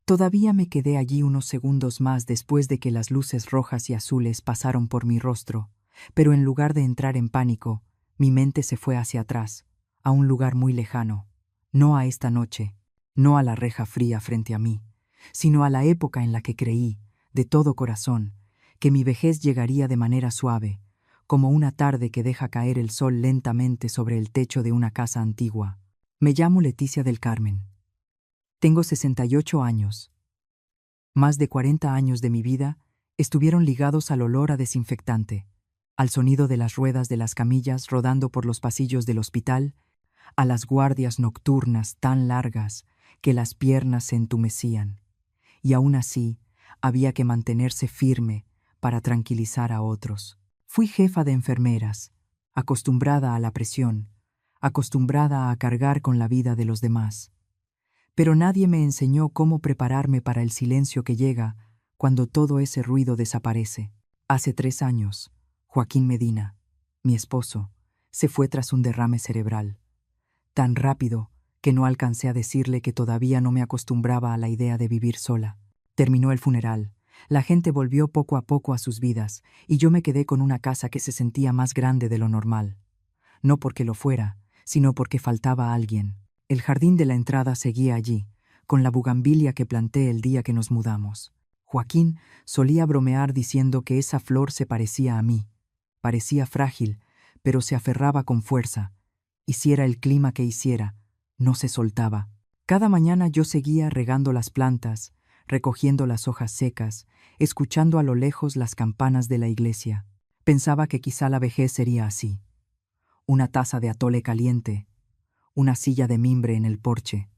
Todavía me quedé allí unos segundos más después de que las luces rojas y azules pasaron por mi rostro, pero en lugar de entrar en pánico, mi mente se fue hacia atrás, a un lugar muy lejano, no a esta noche, no a la reja fría frente a mí, sino a la época en la que creí, de todo corazón, que mi vejez llegaría de manera suave, como una tarde que deja caer el sol lentamente sobre el techo de una casa antigua. Me llamo Leticia del Carmen. Tengo 68 años. Más de 40 años de mi vida estuvieron ligados al olor a desinfectante, al sonido de las ruedas de las camillas rodando por los pasillos del hospital, a las guardias nocturnas tan largas que las piernas se entumecían. Y aún así, había que mantenerse firme para tranquilizar a otros. Fui jefa de enfermeras, acostumbrada a la presión, acostumbrada a cargar con la vida de los demás. Pero nadie me enseñó cómo prepararme para el silencio que llega cuando todo ese ruido desaparece. Hace 3 años, Joaquín Medina, mi esposo, se fue tras un derrame cerebral. Tan rápido que no alcancé a decirle que todavía no me acostumbraba a la idea de vivir sola. Terminó el funeral. La gente volvió poco a poco a sus vidas y yo me quedé con una casa que se sentía más grande de lo normal. No porque lo fuera, sino porque faltaba alguien. El jardín de la entrada seguía allí, con la bugambilia que planté el día que nos mudamos. Joaquín solía bromear diciendo que esa flor se parecía a mí. Parecía frágil, pero se aferraba con fuerza. Hiciera el clima que hiciera, no se soltaba. Cada mañana yo seguía regando las plantas, recogiendo las hojas secas, escuchando a lo lejos las campanas de la iglesia. Pensaba que quizá la vejez sería así. Una taza de atole caliente, una silla de mimbre en el porche,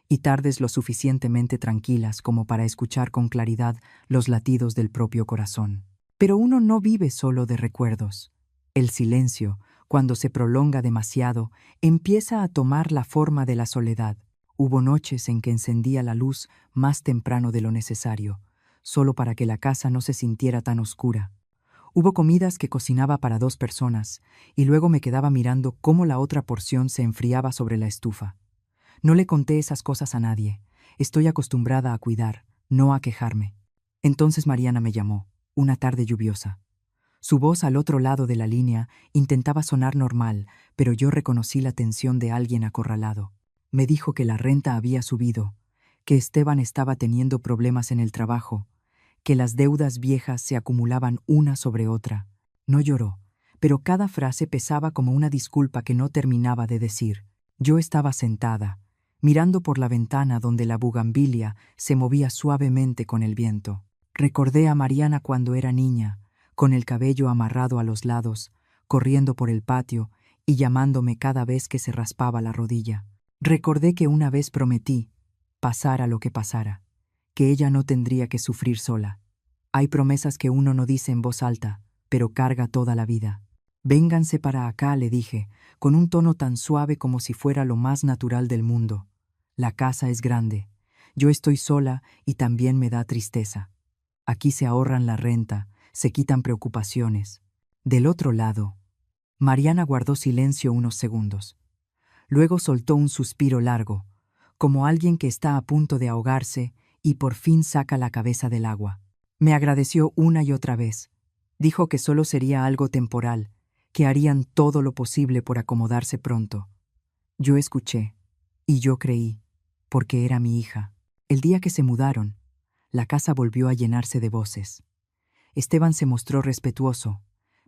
y tardes lo suficientemente tranquilas como para escuchar con claridad los latidos del propio corazón. Pero uno no vive solo de recuerdos. El silencio, cuando se prolonga demasiado, empieza a tomar la forma de la soledad. Hubo noches en que encendía la luz más temprano de lo necesario, solo para que la casa no se sintiera tan oscura. Hubo comidas que cocinaba para 2 personas, y luego me quedaba mirando cómo la otra porción se enfriaba sobre la estufa. No le conté esas cosas a nadie. Estoy acostumbrada a cuidar, no a quejarme. Entonces Mariana me llamó, una tarde lluviosa. Su voz al otro lado de la línea intentaba sonar normal, pero yo reconocí la tensión de alguien acorralado. Me dijo que la renta había subido, que Esteban estaba teniendo problemas en el trabajo, que las deudas viejas se acumulaban una sobre otra. No lloró, pero cada frase pesaba como una disculpa que no terminaba de decir. Yo estaba sentada, mirando por la ventana donde la bugambilia se movía suavemente con el viento. Recordé a Mariana cuando era niña, con el cabello amarrado a los lados, corriendo por el patio y llamándome cada vez que se raspaba la rodilla. Recordé que una vez prometí, pasara lo que pasara, que ella no tendría que sufrir sola. Hay promesas que uno no dice en voz alta, pero carga toda la vida. Vénganse para acá, le dije, con un tono tan suave como si fuera lo más natural del mundo. La casa es grande. Yo estoy sola y también me da tristeza. Aquí se ahorran la renta, se quitan preocupaciones. Del otro lado, Mariana guardó silencio unos segundos. Luego soltó un suspiro largo, como alguien que está a punto de ahogarse y por fin saca la cabeza del agua. Me agradeció una y otra vez. Dijo que solo sería algo temporal, que harían todo lo posible por acomodarse pronto. Yo escuché, y yo creí, porque era mi hija. El día que se mudaron, la casa volvió a llenarse de voces. Esteban se mostró respetuoso,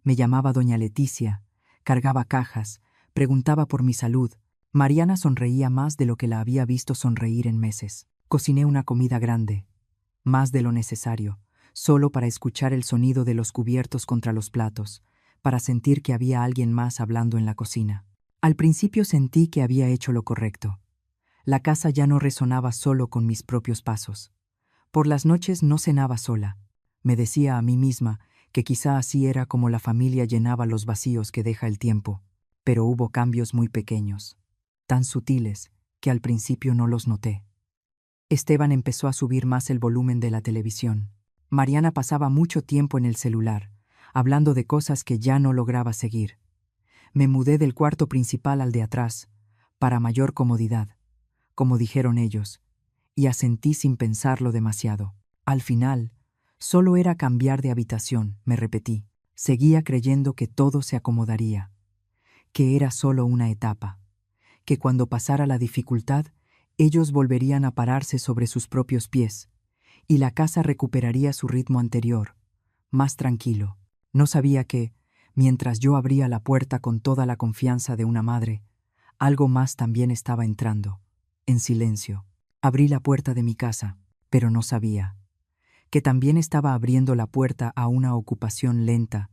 me llamaba doña Leticia, cargaba cajas, preguntaba por mi salud. Mariana sonreía más de lo que la había visto sonreír en meses. Cociné una comida grande, más de lo necesario, solo para escuchar el sonido de los cubiertos contra los platos, para sentir que había alguien más hablando en la cocina. Al principio sentí que había hecho lo correcto. La casa ya no resonaba solo con mis propios pasos. Por las noches no cenaba sola. Me decía a mí misma que quizá así era como la familia llenaba los vacíos que deja el tiempo. Pero hubo cambios muy pequeños, tan sutiles que al principio no los noté. Esteban empezó a subir más el volumen de la televisión. Mariana pasaba mucho tiempo en el celular, hablando de cosas que ya no lograba seguir. Me mudé del cuarto principal al de atrás, para mayor comodidad. Como dijeron ellos, y asentí sin pensarlo demasiado. Al final, solo era cambiar de habitación, me repetí. Seguía creyendo que todo se acomodaría, que era solo una etapa, que cuando pasara la dificultad, ellos volverían a pararse sobre sus propios pies, y la casa recuperaría su ritmo anterior, más tranquilo. No sabía que, mientras yo abría la puerta con toda la confianza de una madre, algo más también estaba entrando, en silencio. Abrí la puerta de mi casa, pero no sabía que también estaba abriendo la puerta a una ocupación lenta,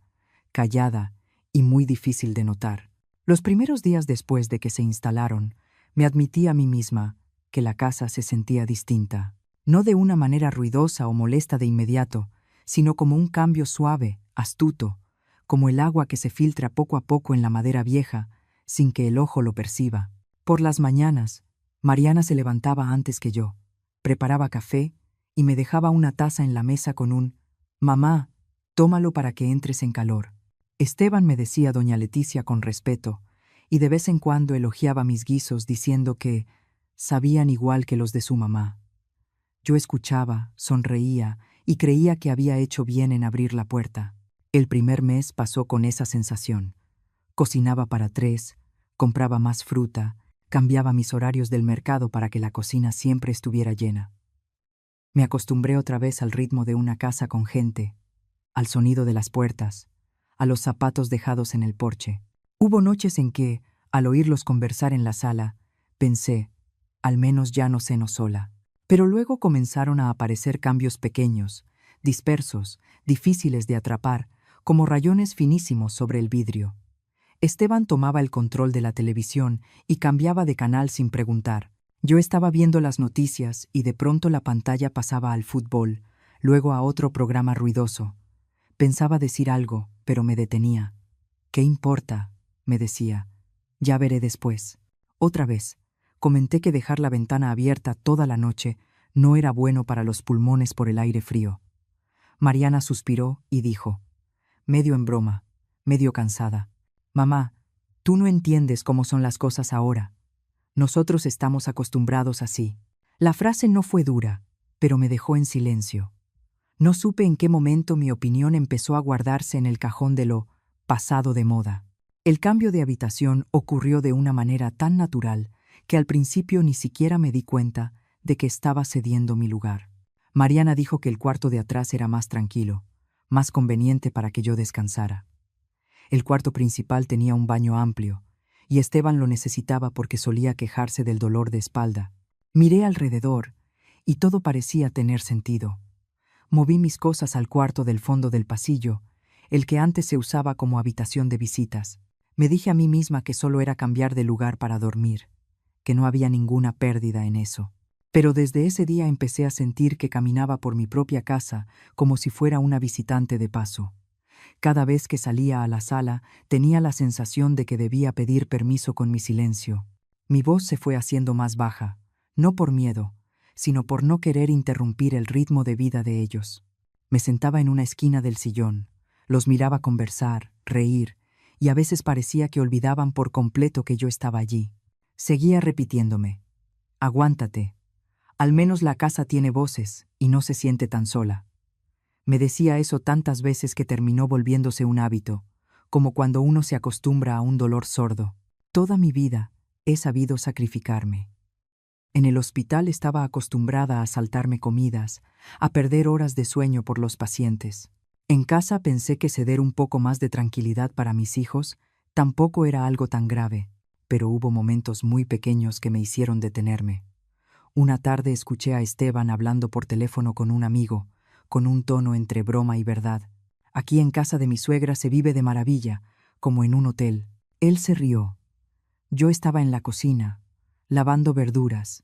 callada y muy difícil de notar. Los primeros días después de que se instalaron, me admití a mí misma que la casa se sentía distinta, no de una manera ruidosa o molesta de inmediato, sino como un cambio suave, astuto, como el agua que se filtra poco a poco en la madera vieja, sin que el ojo lo perciba. Por las mañanas, Mariana se levantaba antes que yo, preparaba café y me dejaba una taza en la mesa con un «Mamá, tómalo para que entres en calor». Esteban, me decía doña Leticia con respeto, y de vez en cuando elogiaba mis guisos diciendo que sabían igual que los de su mamá. Yo escuchaba, sonreía y creía que había hecho bien en abrir la puerta. El primer mes pasó con esa sensación. Cocinaba para 3, compraba más fruta, cambiaba mis horarios del mercado para que la cocina siempre estuviera llena. Me acostumbré otra vez al ritmo de una casa con gente, al sonido de las puertas, a los zapatos dejados en el porche. Hubo noches en que, al oírlos conversar en la sala, pensé, al menos ya no ceno sola. Pero luego comenzaron a aparecer cambios pequeños, dispersos, difíciles de atrapar, como rayones finísimos sobre el vidrio. Esteban tomaba el control de la televisión y cambiaba de canal sin preguntar. Yo estaba viendo las noticias y de pronto la pantalla pasaba al fútbol, luego a otro programa ruidoso. Pensaba decir algo, pero me detenía. «¿Qué importa?», me decía. «Ya veré después». Otra vez, comenté que dejar la ventana abierta toda la noche no era bueno para los pulmones por el aire frío. Mariana suspiró y dijo, medio en broma, medio cansada: «Mamá, tú no entiendes cómo son las cosas ahora. Nosotros estamos acostumbrados así». La frase no fue dura, pero me dejó en silencio. No supe en qué momento mi opinión empezó a guardarse en el cajón de lo pasado de moda. El cambio de habitación ocurrió de una manera tan natural que al principio ni siquiera me di cuenta de que estaba cediendo mi lugar. Mariana dijo que el cuarto de atrás era más tranquilo, más conveniente para que yo descansara. El cuarto principal tenía un baño amplio, y Esteban lo necesitaba porque solía quejarse del dolor de espalda. Miré alrededor, y todo parecía tener sentido. Moví mis cosas al cuarto del fondo del pasillo, el que antes se usaba como habitación de visitas. Me dije a mí misma que solo era cambiar de lugar para dormir, que no había ninguna pérdida en eso. Pero desde ese día empecé a sentir que caminaba por mi propia casa como si fuera una visitante de paso. Cada vez que salía a la sala, tenía la sensación de que debía pedir permiso con mi silencio. Mi voz se fue haciendo más baja, no por miedo, sino por no querer interrumpir el ritmo de vida de ellos. Me sentaba en una esquina del sillón, los miraba conversar, reír, y a veces parecía que olvidaban por completo que yo estaba allí. Seguía repitiéndome, «Aguántate, al menos la casa tiene voces y no se siente tan sola». Me decía eso tantas veces que terminó volviéndose un hábito, como cuando uno se acostumbra a un dolor sordo. Toda mi vida he sabido sacrificarme. En el hospital estaba acostumbrada a saltarme comidas, a perder horas de sueño por los pacientes. En casa pensé que ceder un poco más de tranquilidad para mis hijos tampoco era algo tan grave, pero hubo momentos muy pequeños que me hicieron detenerme. Una tarde escuché a Esteban hablando por teléfono con un amigo, con un tono entre broma y verdad. «Aquí en casa de mi suegra se vive de maravilla, como en un hotel». Él se rió. Yo estaba en la cocina, lavando verduras.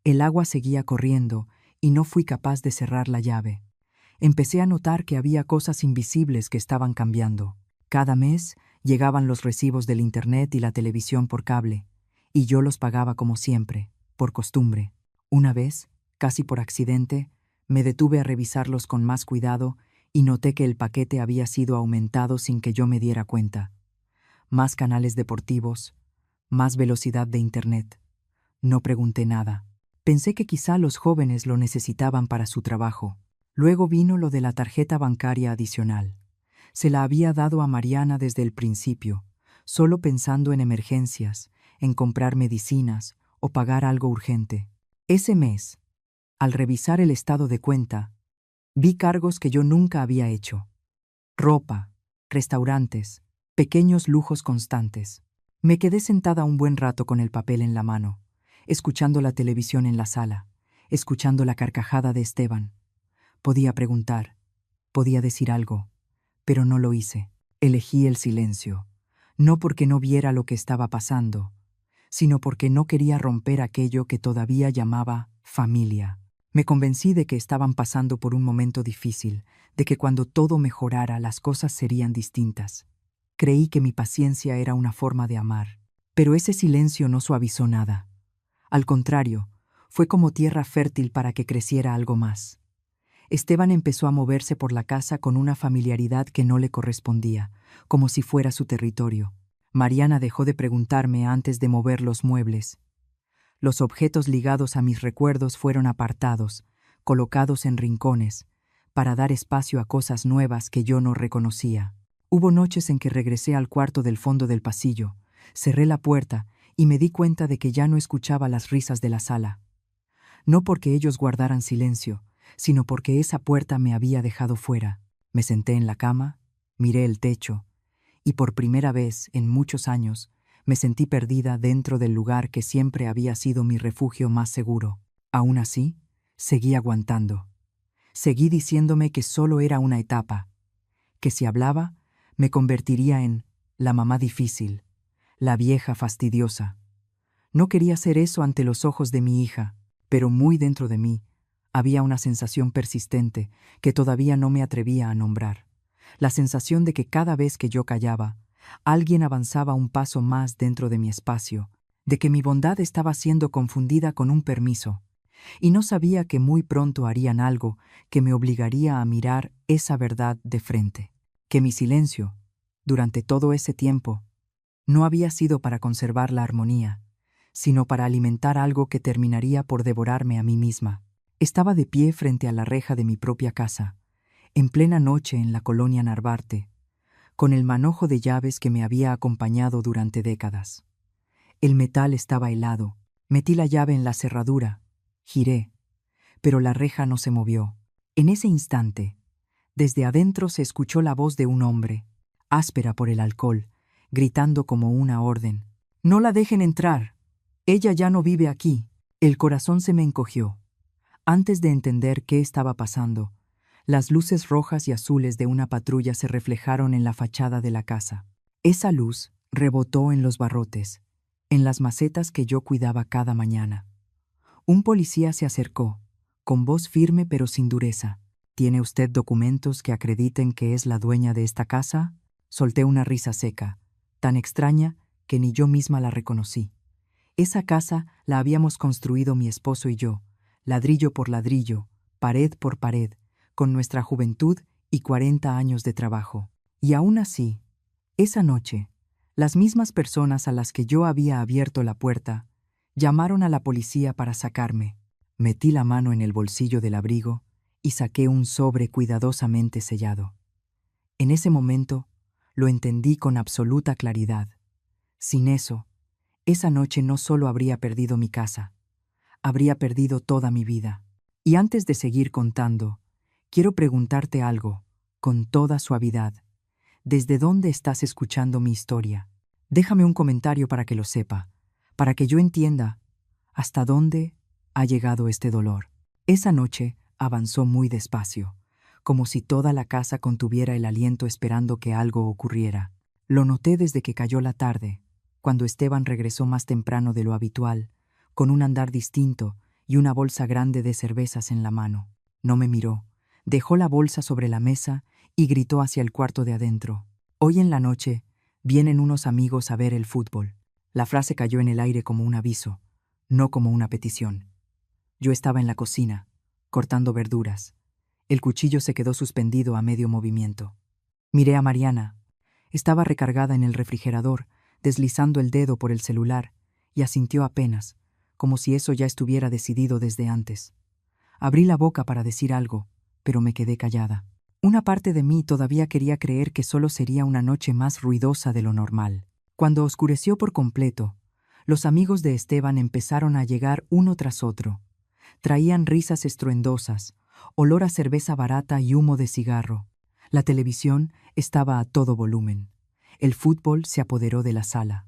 El agua seguía corriendo y no fui capaz de cerrar la llave. Empecé a notar que había cosas invisibles que estaban cambiando. Cada mes llegaban los recibos del internet y la televisión por cable, y yo los pagaba como siempre, por costumbre. Una vez, casi por accidente, me detuve a revisarlos con más cuidado y noté que el paquete había sido aumentado sin que yo me diera cuenta. Más canales deportivos, más velocidad de internet. No pregunté nada. Pensé que quizá los jóvenes lo necesitaban para su trabajo. Luego vino lo de la tarjeta bancaria adicional. Se la había dado a Mariana desde el principio, solo pensando en emergencias, en comprar medicinas o pagar algo urgente. Ese mes, al revisar el estado de cuenta, vi cargos que yo nunca había hecho. Ropa, restaurantes, pequeños lujos constantes. Me quedé sentada un buen rato con el papel en la mano, escuchando la televisión en la sala, escuchando la carcajada de Esteban. Podía preguntar, podía decir algo, pero no lo hice. Elegí el silencio, no porque no viera lo que estaba pasando, sino porque no quería romper aquello que todavía llamaba familia. Me convencí de que estaban pasando por un momento difícil, de que cuando todo mejorara las cosas serían distintas. Creí que mi paciencia era una forma de amar, pero ese silencio no suavizó nada. Al contrario, fue como tierra fértil para que creciera algo más. Esteban empezó a moverse por la casa con una familiaridad que no le correspondía, como si fuera su territorio. Mariana dejó de preguntarme antes de mover los muebles. Los objetos ligados a mis recuerdos fueron apartados, colocados en rincones, para dar espacio a cosas nuevas que yo no reconocía. Hubo noches en que regresé al cuarto del fondo del pasillo, cerré la puerta y me di cuenta de que ya no escuchaba las risas de la sala. No porque ellos guardaran silencio, sino porque esa puerta me había dejado fuera. Me senté en la cama, miré el techo, y por primera vez en muchos años me sentí perdida dentro del lugar que siempre había sido mi refugio más seguro. Aún así, seguí aguantando. Seguí diciéndome que solo era una etapa, que si hablaba, me convertiría en la mamá difícil, la vieja fastidiosa. No quería hacer eso ante los ojos de mi hija, pero muy dentro de mí había una sensación persistente que todavía no me atrevía a nombrar. La sensación de que cada vez que yo callaba, alguien avanzaba un paso más dentro de mi espacio, de que mi bondad estaba siendo confundida con un permiso, y no sabía que muy pronto harían algo que me obligaría a mirar esa verdad de frente, que mi silencio, durante todo ese tiempo, no había sido para conservar la armonía, sino para alimentar algo que terminaría por devorarme a mí misma. Estaba de pie frente a la reja de mi propia casa, en plena noche en la colonia Narvarte, con el manojo de llaves que me había acompañado durante décadas. El metal estaba helado, metí la llave en la cerradura, giré, pero la reja no se movió. En ese instante, desde adentro se escuchó la voz de un hombre, áspera por el alcohol, gritando como una orden. «¡No la dejen entrar! Ella ya no vive aquí». El corazón se me encogió. Antes de entender qué estaba pasando, las luces rojas y azules de una patrulla se reflejaron en la fachada de la casa. Esa luz rebotó en los barrotes, en las macetas que yo cuidaba cada mañana. Un policía se acercó, con voz firme pero sin dureza. «¿Tiene usted documentos que acrediten que es la dueña de esta casa?». Solté una risa seca, tan extraña que ni yo misma la reconocí. Esa casa la habíamos construido mi esposo y yo, ladrillo por ladrillo, pared por pared, con nuestra juventud y 40 años de trabajo. Y aún así, esa noche, las mismas personas a las que yo había abierto la puerta llamaron a la policía para sacarme. Metí la mano en el bolsillo del abrigo y saqué un sobre cuidadosamente sellado. En ese momento, lo entendí con absoluta claridad. Sin eso, esa noche no solo habría perdido mi casa, habría perdido toda mi vida. Y antes de seguir contando, quiero preguntarte algo, con toda suavidad. ¿Desde dónde estás escuchando mi historia? Déjame un comentario para que lo sepa, para que yo entienda hasta dónde ha llegado este dolor. Esa noche avanzó muy despacio, como si toda la casa contuviera el aliento esperando que algo ocurriera. Lo noté desde que cayó la tarde, cuando Esteban regresó más temprano de lo habitual, con un andar distinto y una bolsa grande de cervezas en la mano. No me miró, dejó la bolsa sobre la mesa y gritó hacia el cuarto de adentro. «Hoy en la noche vienen unos amigos a ver el fútbol». La frase cayó en el aire como un aviso, no como una petición. Yo estaba en la cocina, cortando verduras. El cuchillo se quedó suspendido a medio movimiento. Miré a Mariana. Estaba recargada en el refrigerador, deslizando el dedo por el celular, y asintió apenas, como si eso ya estuviera decidido desde antes. Abrí la boca para decir algo, pero me quedé callada. Una parte de mí todavía quería creer que solo sería una noche más ruidosa de lo normal. Cuando oscureció por completo, los amigos de Esteban empezaron a llegar uno tras otro. Traían risas estruendosas, olor a cerveza barata y humo de cigarro. La televisión estaba a todo volumen. El fútbol se apoderó de la sala.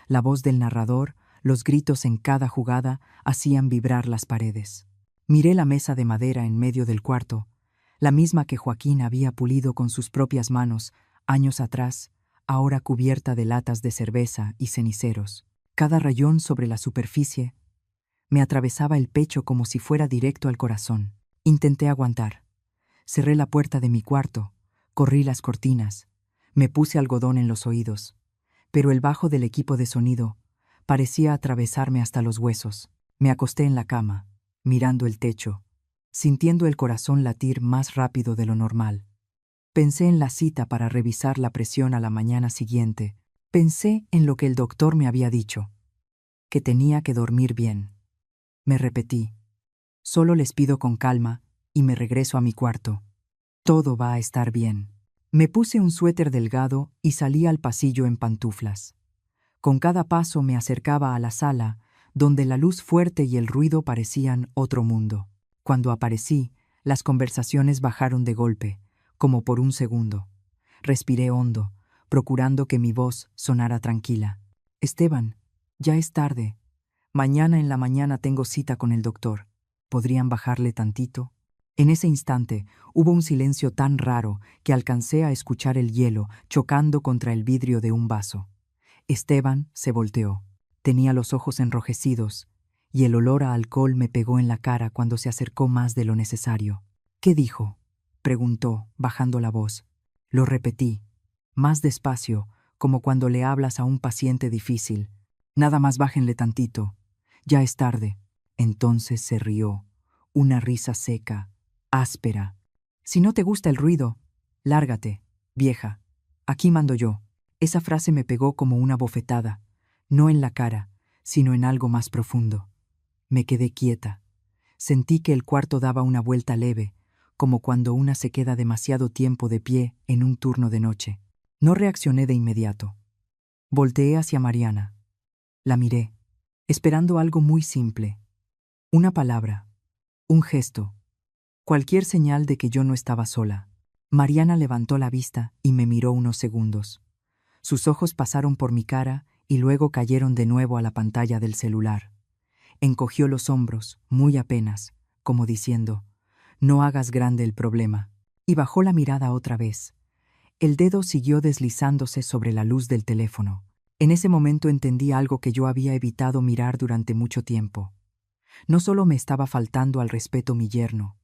La voz del narrador, los gritos en cada jugada hacían vibrar las paredes. Miré la mesa de madera en medio del cuarto, la misma que Joaquín había pulido con sus propias manos años atrás, ahora cubierta de latas de cerveza y ceniceros. Cada rayón sobre la superficie me atravesaba el pecho como si fuera directo al corazón. Intenté aguantar. Cerré la puerta de mi cuarto, corrí las cortinas, me puse algodón en los oídos, pero el bajo del equipo de sonido parecía atravesarme hasta los huesos. Me acosté en la cama, mirando el techo, sintiendo el corazón latir más rápido de lo normal. Pensé en la cita para revisar la presión a la mañana siguiente. Pensé en lo que el doctor me había dicho, que tenía que dormir bien. Me repetí, solo les pido con calma y me regreso a mi cuarto. Todo va a estar bien. Me puse un suéter delgado y salí al pasillo en pantuflas. Con cada paso me acercaba a la sala, donde la luz fuerte y el ruido parecían otro mundo. Cuando aparecí, las conversaciones bajaron de golpe, como por un segundo. Respiré hondo, procurando que mi voz sonara tranquila. Esteban, ya es tarde. Mañana en la mañana tengo cita con el doctor. ¿Podrían bajarle tantito? En ese instante hubo un silencio tan raro que alcancé a escuchar el hielo chocando contra el vidrio de un vaso. Esteban se volteó. Tenía los ojos enrojecidos, y el olor a alcohol me pegó en la cara cuando se acercó más de lo necesario. ¿Qué dijo?, preguntó, bajando la voz. Lo repetí, más despacio, como cuando le hablas a un paciente difícil. Nada más bájenle tantito. Ya es tarde. Entonces se rió, una risa seca, áspera. Si no te gusta el ruido, lárgate, vieja. Aquí mando yo. Esa frase me pegó como una bofetada, no en la cara, sino en algo más profundo. Me quedé quieta. Sentí que el cuarto daba una vuelta leve, como cuando una se queda demasiado tiempo de pie en un turno de noche. No reaccioné de inmediato. Volteé hacia Mariana. La miré, esperando algo muy simple. Una palabra, un gesto, cualquier señal de que yo no estaba sola. Mariana levantó la vista y me miró unos segundos. Sus ojos pasaron por mi cara y luego cayeron de nuevo a la pantalla del celular. Encogió los hombros, muy apenas, como diciendo, «No hagas grande el problema», y bajó la mirada otra vez. El dedo siguió deslizándose sobre la luz del teléfono. En ese momento entendí algo que yo había evitado mirar durante mucho tiempo. No solo me estaba faltando al respeto mi yerno,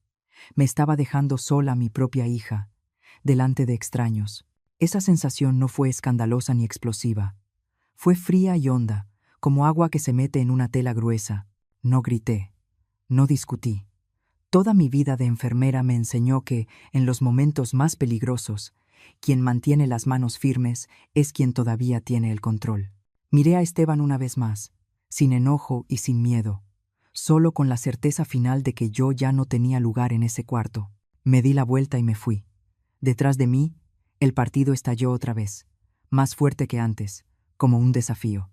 me estaba dejando sola a mi propia hija, delante de extraños. Esa sensación no fue escandalosa ni explosiva. Fue fría y honda, como agua que se mete en una tela gruesa. No grité, no discutí. Toda mi vida de enfermera me enseñó que, en los momentos más peligrosos, quien mantiene las manos firmes es quien todavía tiene el control. Miré a Esteban una vez más, sin enojo y sin miedo, solo con la certeza final de que yo ya no tenía lugar en ese cuarto. Me di la vuelta y me fui. Detrás de mí, el partido estalló otra vez, más fuerte que antes, como un desafío.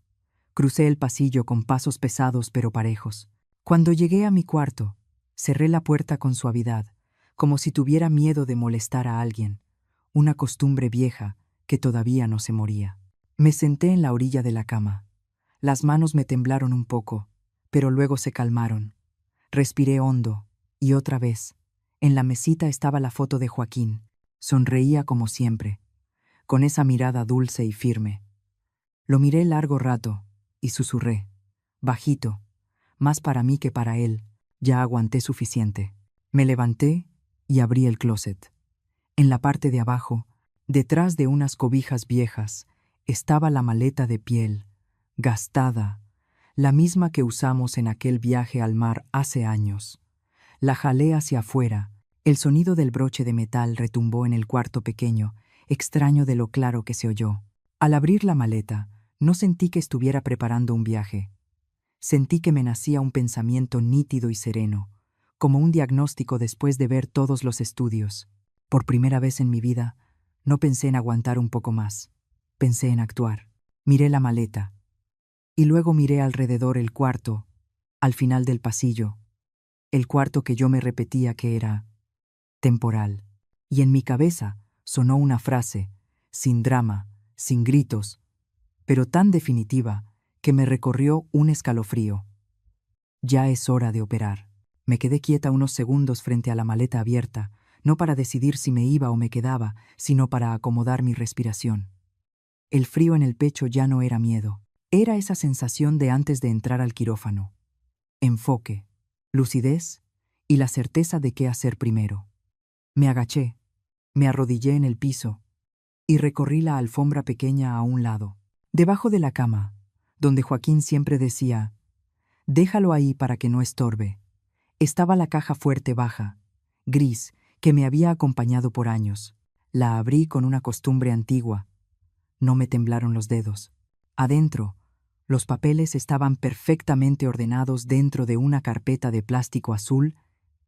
Crucé el pasillo con pasos pesados pero parejos. Cuando llegué a mi cuarto, cerré la puerta con suavidad, como si tuviera miedo de molestar a alguien, una costumbre vieja que todavía no se moría. Me senté en la orilla de la cama. Las manos me temblaron un poco, pero luego se calmaron. Respiré hondo, y otra vez, en la mesita estaba la foto de Joaquín. Sonreía como siempre, con esa mirada dulce y firme. Lo miré largo rato y susurré, bajito, más para mí que para él, ya aguanté suficiente. Me levanté y abrí el closet. En la parte de abajo, detrás de unas cobijas viejas, estaba la maleta de piel, gastada, la misma que usamos en aquel viaje al mar hace años. La jalé hacia afuera. El sonido del broche de metal retumbó en el cuarto pequeño, extraño de lo claro que se oyó. Al abrir la maleta, no sentí que estuviera preparando un viaje. Sentí que me nacía un pensamiento nítido y sereno, como un diagnóstico después de ver todos los estudios. Por primera vez en mi vida, no pensé en aguantar un poco más. Pensé en actuar. Miré la maleta. Y luego miré alrededor el cuarto, al final del pasillo, el cuarto que yo me repetía que era temporal. Y en mi cabeza sonó una frase, sin drama, sin gritos, pero tan definitiva que me recorrió un escalofrío. Ya es hora de operar. Me quedé quieta unos segundos frente a la maleta abierta, no para decidir si me iba o me quedaba, sino para acomodar mi respiración. El frío en el pecho ya no era miedo, era esa sensación de antes de entrar al quirófano. Enfoque, lucidez y la certeza de qué hacer primero. Me agaché, me arrodillé en el piso y recorrí la alfombra pequeña a un lado, debajo de la cama, donde Joaquín siempre decía: «Déjalo ahí para que no estorbe». Estaba la caja fuerte baja, gris, que me había acompañado por años. La abrí con una costumbre antigua. No me temblaron los dedos. Adentro, los papeles estaban perfectamente ordenados dentro de una carpeta de plástico azul,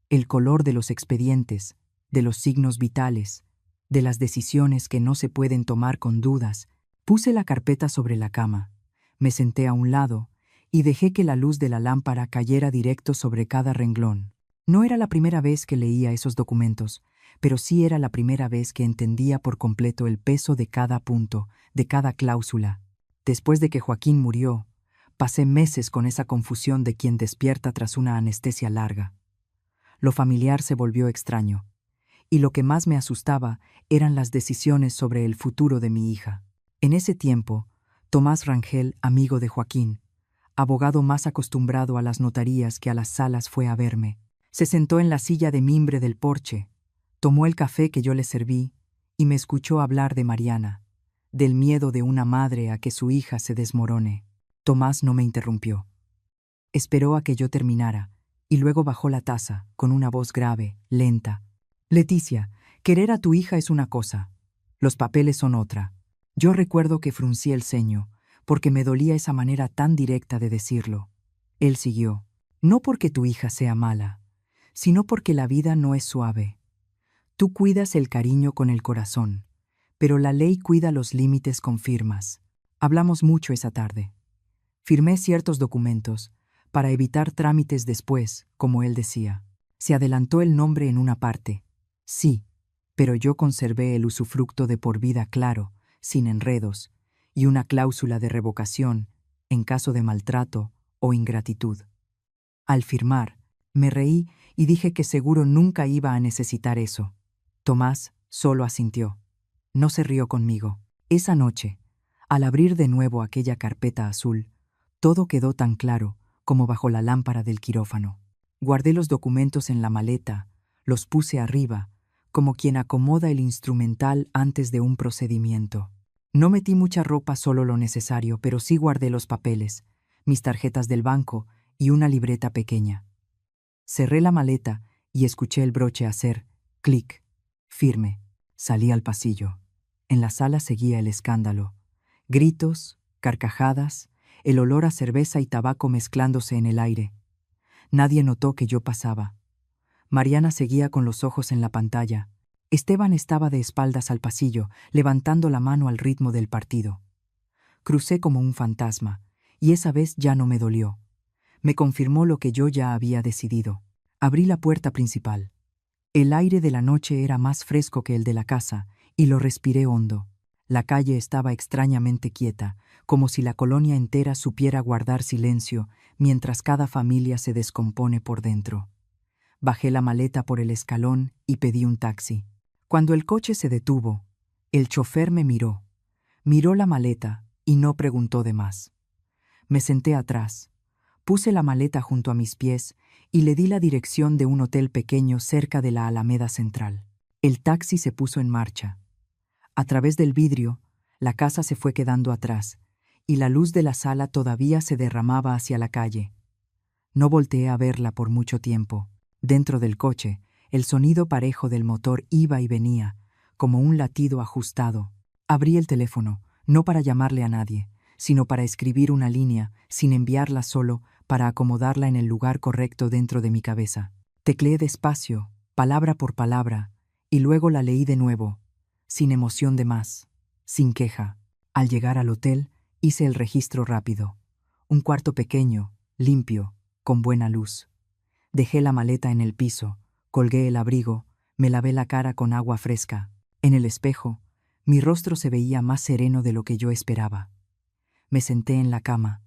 el color de los expedientes, de los signos vitales, de las decisiones que no se pueden tomar con dudas. Puse la carpeta sobre la cama, me senté a un lado y dejé que la luz de la lámpara cayera directo sobre cada renglón. No era la primera vez que leía esos documentos, pero sí era la primera vez que entendía por completo el peso de cada punto, de cada cláusula. Después de que Joaquín murió, pasé meses con esa confusión de quien despierta tras una anestesia larga. Lo familiar se volvió extraño, y lo que más me asustaba eran las decisiones sobre el futuro de mi hija. En ese tiempo, Tomás Rangel, amigo de Joaquín, abogado más acostumbrado a las notarías que a las salas, fue a verme. Se sentó en la silla de mimbre del porche, tomó el café que yo le serví y me escuchó hablar de Mariana, del miedo de una madre a que su hija se desmorone. Tomás no me interrumpió. Esperó a que yo terminara y luego bajó la taza con una voz grave, lenta. «Leticia, querer a tu hija es una cosa, los papeles son otra». Yo recuerdo que fruncí el ceño, porque me dolía esa manera tan directa de decirlo. Él siguió: «No porque tu hija sea mala, sino porque la vida no es suave. Tú cuidas el cariño con el corazón, pero la ley cuida los límites con firmas». Hablamos mucho esa tarde. Firmé ciertos documentos para evitar trámites después, como él decía. Se adelantó el nombre en una parte. Sí, pero yo conservé el usufructo de por vida claro, sin enredos, y una cláusula de revocación en caso de maltrato o ingratitud. Al firmar, me reí y dije que seguro nunca iba a necesitar eso. Tomás solo asintió. No se rió conmigo. Esa noche, al abrir de nuevo aquella carpeta azul, todo quedó tan claro como bajo la lámpara del quirófano. Guardé los documentos en la maleta, los puse arriba, como quien acomoda el instrumental antes de un procedimiento. No metí mucha ropa, solo lo necesario, pero sí guardé los papeles, mis tarjetas del banco y una libreta pequeña. Cerré la maleta y escuché el broche hacer clic, firme. Salí al pasillo. En la sala seguía el escándalo. Gritos, carcajadas, el olor a cerveza y tabaco mezclándose en el aire. Nadie notó que yo pasaba. Mariana seguía con los ojos en la pantalla. Esteban estaba de espaldas al pasillo, levantando la mano al ritmo del partido. Crucé como un fantasma, y esa vez ya no me dolió. Me confirmó lo que yo ya había decidido. Abrí la puerta principal. El aire de la noche era más fresco que el de la casa, y lo respiré hondo. La calle estaba extrañamente quieta, como si la colonia entera supiera guardar silencio mientras cada familia se descompone por dentro. Bajé la maleta por el escalón y pedí un taxi. Cuando el coche se detuvo, el chofer me miró la maleta y no preguntó de más. Me senté atrás, puse la maleta junto a mis pies y le di la dirección de un hotel pequeño cerca de la Alameda Central. El taxi se puso en marcha. A través del vidrio, la casa se fue quedando atrás y la luz de la sala todavía se derramaba hacia la calle. No volteé a verla por mucho tiempo. Dentro del coche, el sonido parejo del motor iba y venía, como un latido ajustado. Abrí el teléfono, no para llamarle a nadie, sino para escribir una línea, sin enviarla, solo para acomodarla en el lugar correcto dentro de mi cabeza. Tecleé despacio, palabra por palabra, y luego la leí de nuevo, sin emoción de más, sin queja. Al llegar al hotel, hice el registro rápido. Un cuarto pequeño, limpio, con buena luz. Dejé la maleta en el piso, colgué el abrigo, me lavé la cara con agua fresca. En el espejo, mi rostro se veía más sereno de lo que yo esperaba. Me senté en la cama,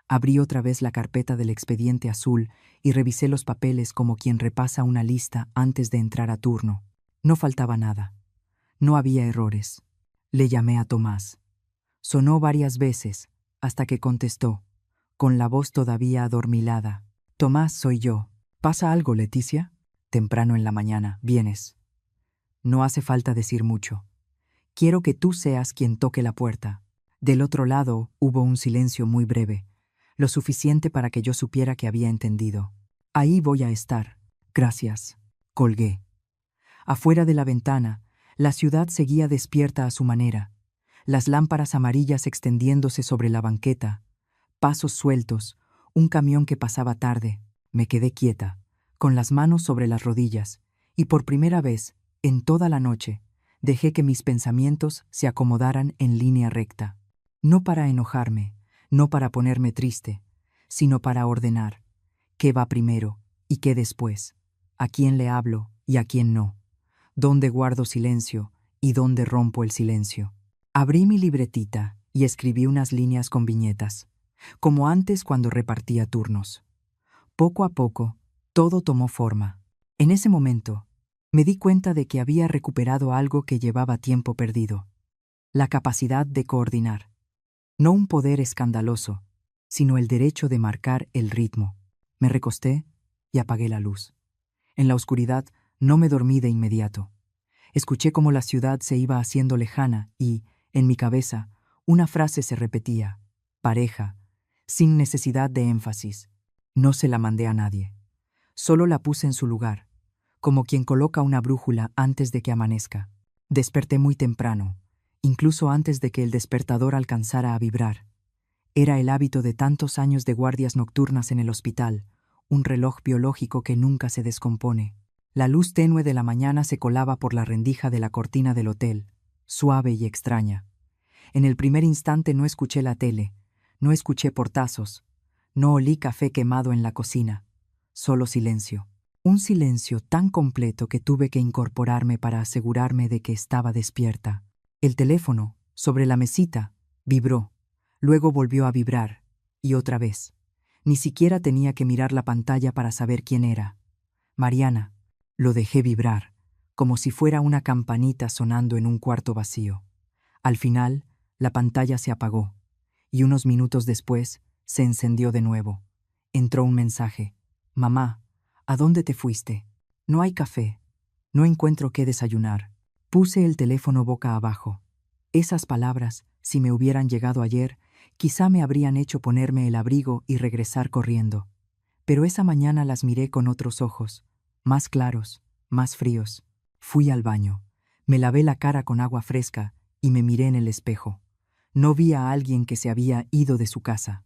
abrí otra vez la carpeta del expediente azul y revisé los papeles como quien repasa una lista antes de entrar a turno. No faltaba nada. No había errores. Le llamé a Tomás. Sonó varias veces, hasta que contestó, con la voz todavía adormilada. Tomás, soy yo. ¿Pasa algo, Leticia? Temprano en la mañana, vienes. No hace falta decir mucho. Quiero que tú seas quien toque la puerta. Del otro lado hubo un silencio muy breve, lo suficiente para que yo supiera que había entendido. Ahí voy a estar. Gracias. Colgué. Afuera de la ventana, la ciudad seguía despierta a su manera, las lámparas amarillas extendiéndose sobre la banqueta, pasos sueltos, un camión que pasaba tarde. Me quedé quieta, con las manos sobre las rodillas, y por primera vez, en toda la noche, dejé que mis pensamientos se acomodaran en línea recta. No para enojarme, no para ponerme triste, sino para ordenar qué va primero y qué después, a quién le hablo y a quién no, dónde guardo silencio y dónde rompo el silencio. Abrí mi libretita y escribí unas líneas con viñetas, como antes cuando repartía turnos. Poco a poco, todo tomó forma. En ese momento, me di cuenta de que había recuperado algo que llevaba tiempo perdido: la capacidad de coordinar. No un poder escandaloso, sino el derecho de marcar el ritmo. Me recosté y apagué la luz. En la oscuridad no me dormí de inmediato. Escuché cómo la ciudad se iba haciendo lejana y, en mi cabeza, una frase se repetía: pareja, sin necesidad de énfasis. No se la mandé a nadie. Solo la puse en su lugar, como quien coloca una brújula antes de que amanezca. Desperté muy temprano, incluso antes de que el despertador alcanzara a vibrar. Era el hábito de tantos años de guardias nocturnas en el hospital, un reloj biológico que nunca se descompone. La luz tenue de la mañana se colaba por la rendija de la cortina del hotel, suave y extraña. En el primer instante no escuché la tele, no escuché portazos, no olí café quemado en la cocina, solo silencio. Un silencio tan completo que tuve que incorporarme para asegurarme de que estaba despierta. El teléfono, sobre la mesita, vibró, luego volvió a vibrar, y otra vez. Ni siquiera tenía que mirar la pantalla para saber quién era. Mariana. Lo dejé vibrar, como si fuera una campanita sonando en un cuarto vacío. Al final, la pantalla se apagó, y unos minutos después se encendió de nuevo. Entró un mensaje: Mamá, ¿a dónde te fuiste? No hay café. No encuentro qué desayunar. Puse el teléfono boca abajo. Esas palabras, si me hubieran llegado ayer, quizá me habrían hecho ponerme el abrigo y regresar corriendo. Pero esa mañana las miré con otros ojos, más claros, más fríos. Fui al baño, me lavé la cara con agua fresca y me miré en el espejo. No vi a alguien que se había ido de su casa.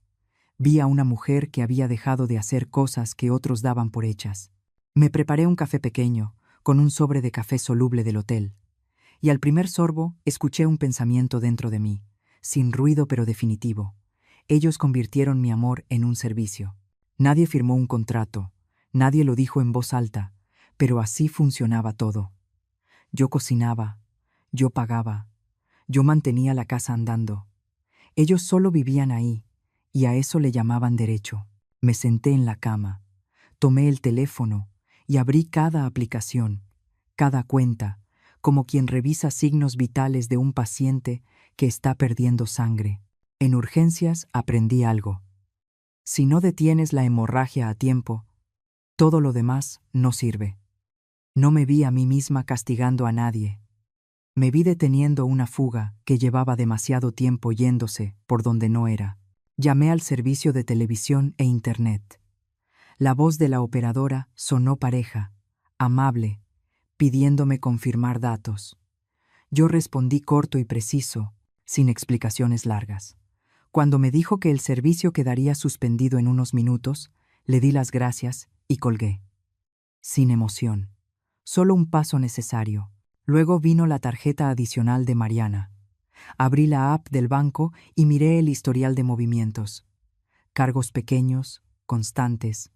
Vi a una mujer que había dejado de hacer cosas que otros daban por hechas. Me preparé un café pequeño, con un sobre de café soluble del hotel. Y al primer sorbo escuché un pensamiento dentro de mí, sin ruido pero definitivo. Ellos convirtieron mi amor en un servicio. Nadie firmó un contrato, nadie lo dijo en voz alta, pero así funcionaba todo. Yo cocinaba, yo pagaba, yo mantenía la casa andando. Ellos solo vivían ahí, y a eso le llamaban derecho. Me senté en la cama, tomé el teléfono y abrí cada aplicación, cada cuenta, como quien revisa signos vitales de un paciente que está perdiendo sangre. En urgencias aprendí algo: si no detienes la hemorragia a tiempo, todo lo demás no sirve. No me vi a mí misma castigando a nadie. Me vi deteniendo una fuga que llevaba demasiado tiempo yéndose por donde no era. Llamé al servicio de televisión e internet. La voz de la operadora sonó pareja, amable, pidiéndome confirmar datos. Yo respondí corto y preciso, sin explicaciones largas. Cuando me dijo que el servicio quedaría suspendido en unos minutos, le di las gracias y colgué. Sin emoción. Solo un paso necesario. Luego vino la tarjeta adicional de Mariana. Abrí la app del banco y miré el historial de movimientos. Cargos pequeños, constantes,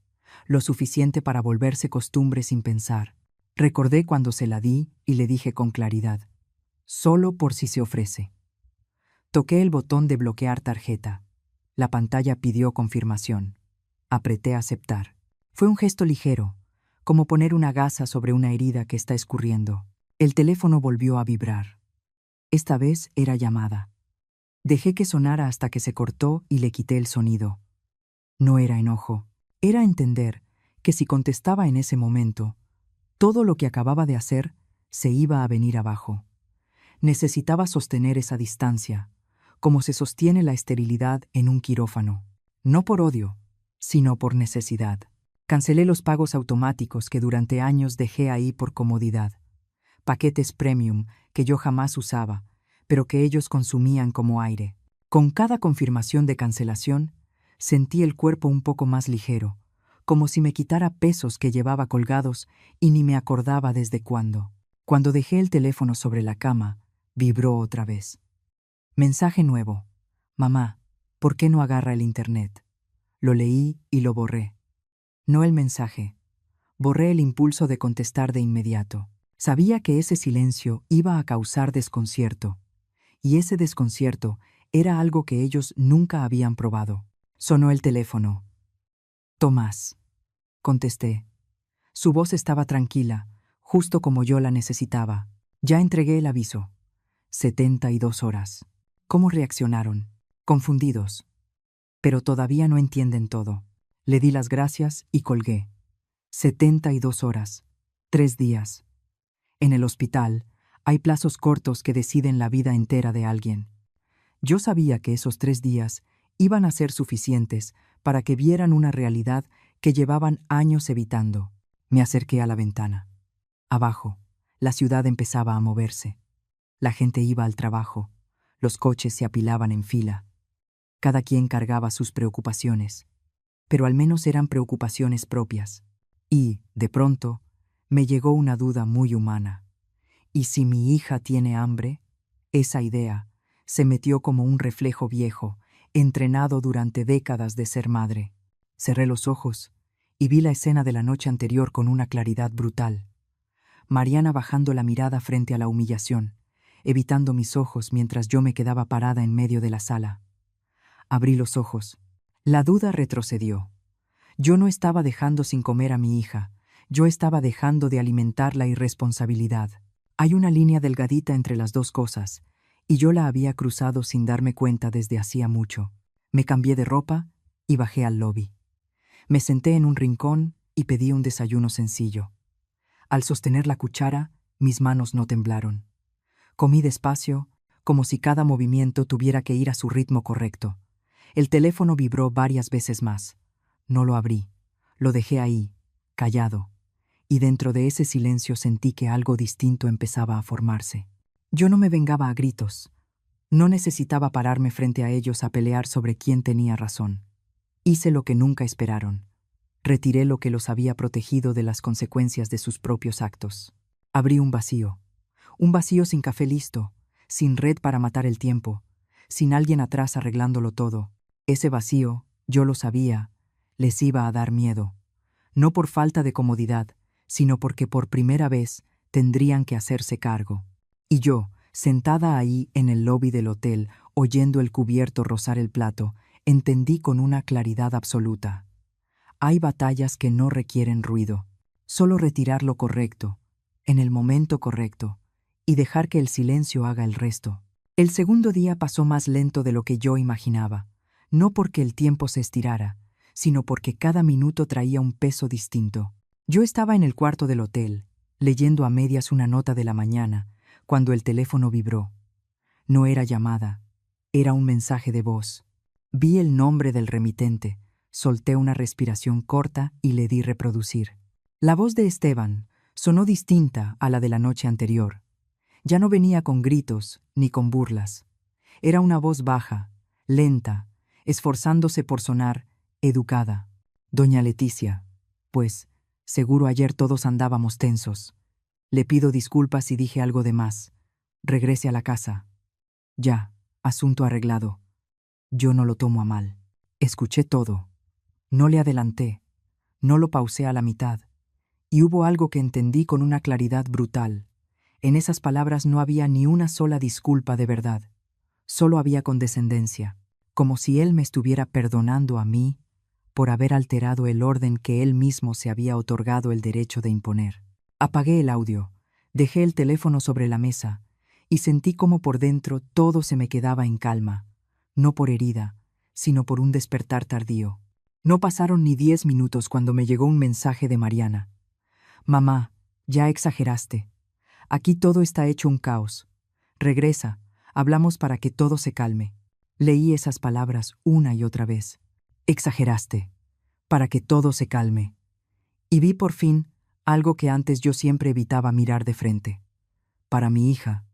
lo suficiente para volverse costumbre sin pensar. Recordé cuando se la di y le dije con claridad: solo por si se ofrece. Toqué el botón de bloquear tarjeta. La pantalla pidió confirmación. Apreté aceptar. Fue un gesto ligero, como poner una gasa sobre una herida que está escurriendo. El teléfono volvió a vibrar. Esta vez era llamada. Dejé que sonara hasta que se cortó y le quité el sonido. No era enojo, era entender que si contestaba en ese momento, todo lo que acababa de hacer se iba a venir abajo. Necesitaba sostener esa distancia, como se sostiene la esterilidad en un quirófano. No por odio, sino por necesidad. Cancelé los pagos automáticos que durante años dejé ahí por comodidad. Paquetes premium que yo jamás usaba, pero que ellos consumían como aire. Con cada confirmación de cancelación, sentí el cuerpo un poco más ligero, como si me quitara pesos que llevaba colgados y ni me acordaba desde cuándo. Cuando dejé el teléfono sobre la cama, vibró otra vez. Mensaje nuevo. Mamá, ¿por qué no agarra el internet? Lo leí y lo borré. No el mensaje. Borré el impulso de contestar de inmediato. Sabía que ese silencio iba a causar desconcierto, y ese desconcierto era algo que ellos nunca habían probado. Sonó el teléfono. Tomás. Contesté. Su voz estaba tranquila, justo como yo la necesitaba. Ya entregué el aviso. 72 horas. ¿Cómo reaccionaron? Confundidos. Pero todavía no entienden todo. Le di las gracias y colgué. 72 horas. 3 días. En el hospital, hay plazos cortos que deciden la vida entera de alguien. Yo sabía que esos 3 días iban a ser suficientes para que vieran una realidad que llevaban años evitando. Me acerqué a la ventana. Abajo, la ciudad empezaba a moverse. La gente iba al trabajo. Los coches se apilaban en fila. Cada quien cargaba sus preocupaciones, pero al menos eran preocupaciones propias. Y, de pronto, me llegó una duda muy humana. ¿Y si mi hija tiene hambre? Esa idea se metió como un reflejo viejo, entrenado durante décadas de ser madre. Cerré los ojos y vi la escena de la noche anterior con una claridad brutal. Mariana bajando la mirada frente a la humillación, evitando mis ojos mientras yo me quedaba parada en medio de la sala. Abrí los ojos. La duda retrocedió. Yo no estaba dejando sin comer a mi hija, yo estaba dejando de alimentar la irresponsabilidad. Hay una línea delgadita entre las dos cosas, y yo la había cruzado sin darme cuenta desde hacía mucho. Me cambié de ropa y bajé al lobby. Me senté en un rincón y pedí un desayuno sencillo. Al sostener la cuchara, mis manos no temblaron. Comí despacio, como si cada movimiento tuviera que ir a su ritmo correcto. El teléfono vibró varias veces más. No lo abrí. Lo dejé ahí, callado. Y dentro de ese silencio sentí que algo distinto empezaba a formarse. Yo no me vengaba a gritos. No necesitaba pararme frente a ellos a pelear sobre quién tenía razón. Hice lo que nunca esperaron. Retiré lo que los había protegido de las consecuencias de sus propios actos. Abrí un vacío sin café listo, sin red para matar el tiempo, sin alguien atrás arreglándolo todo. Ese vacío, yo lo sabía, les iba a dar miedo. No por falta de comodidad, sino porque por primera vez tendrían que hacerse cargo. Y yo, sentada ahí en el lobby del hotel, oyendo el cubierto rozar el plato, entendí con una claridad absoluta. Hay batallas que no requieren ruido, solo retirar lo correcto, en el momento correcto, y dejar que el silencio haga el resto. El segundo día pasó más lento de lo que yo imaginaba, no porque el tiempo se estirara, sino porque cada minuto traía un peso distinto. Yo estaba en el cuarto del hotel, leyendo a medias una nota de la mañana, cuando el teléfono vibró. No era llamada, era un mensaje de voz. Vi el nombre del remitente, solté una respiración corta y le di reproducir. La voz de Esteban sonó distinta a la de la noche anterior. Ya no venía con gritos ni con burlas. Era una voz baja, lenta, esforzándose por sonar educada. Doña Leticia, pues, seguro ayer todos andábamos tensos. Le pido disculpas si dije algo de más. Regrese a la casa. Ya, asunto arreglado. Yo no lo tomo a mal. Escuché todo. No le adelanté. No lo pausé a la mitad. Y hubo algo que entendí con una claridad brutal. En esas palabras no había ni una sola disculpa de verdad. Solo había condescendencia, como si él me estuviera perdonando a mí por haber alterado el orden que él mismo se había otorgado el derecho de imponer. Apagué el audio, dejé el teléfono sobre la mesa y sentí como por dentro todo se me quedaba en calma, no por herida, sino por un despertar tardío. No pasaron ni 10 minutos cuando me llegó un mensaje de Mariana. Mamá, ya exageraste. Aquí todo está hecho un caos. Regresa, hablamos para que todo se calme. Leí esas palabras una y otra vez. Exageraste, para que todo se calme. Y vi por fin algo que antes yo siempre evitaba mirar de frente. Para mi hija,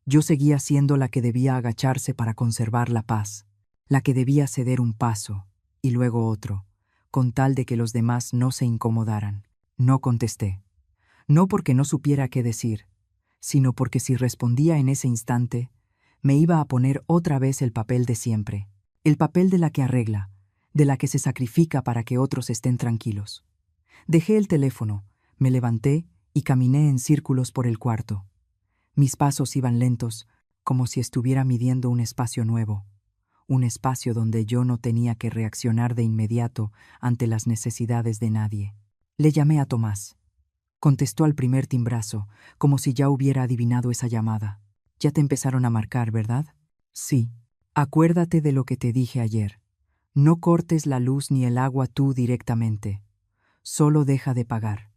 yo seguía siendo la que debía agacharse para conservar la paz, la que debía ceder un paso y luego otro, con tal de que los demás no se incomodaran. No contesté. No porque no supiera qué decir, sino porque si respondía en ese instante, me iba a poner otra vez el papel de siempre, el papel de la que arregla, de la que se sacrifica para que otros estén tranquilos. Dejé el teléfono, me levanté y caminé en círculos por el cuarto. Mis pasos iban lentos, como si estuviera midiendo un espacio nuevo, un espacio donde yo no tenía que reaccionar de inmediato ante las necesidades de nadie. Le llamé a Tomás. Contestó al primer timbrazo, como si ya hubiera adivinado esa llamada. Ya te empezaron a marcar, ¿verdad? Sí. Acuérdate de lo que te dije ayer. No cortes la luz ni el agua tú directamente. Solo deja de pagar.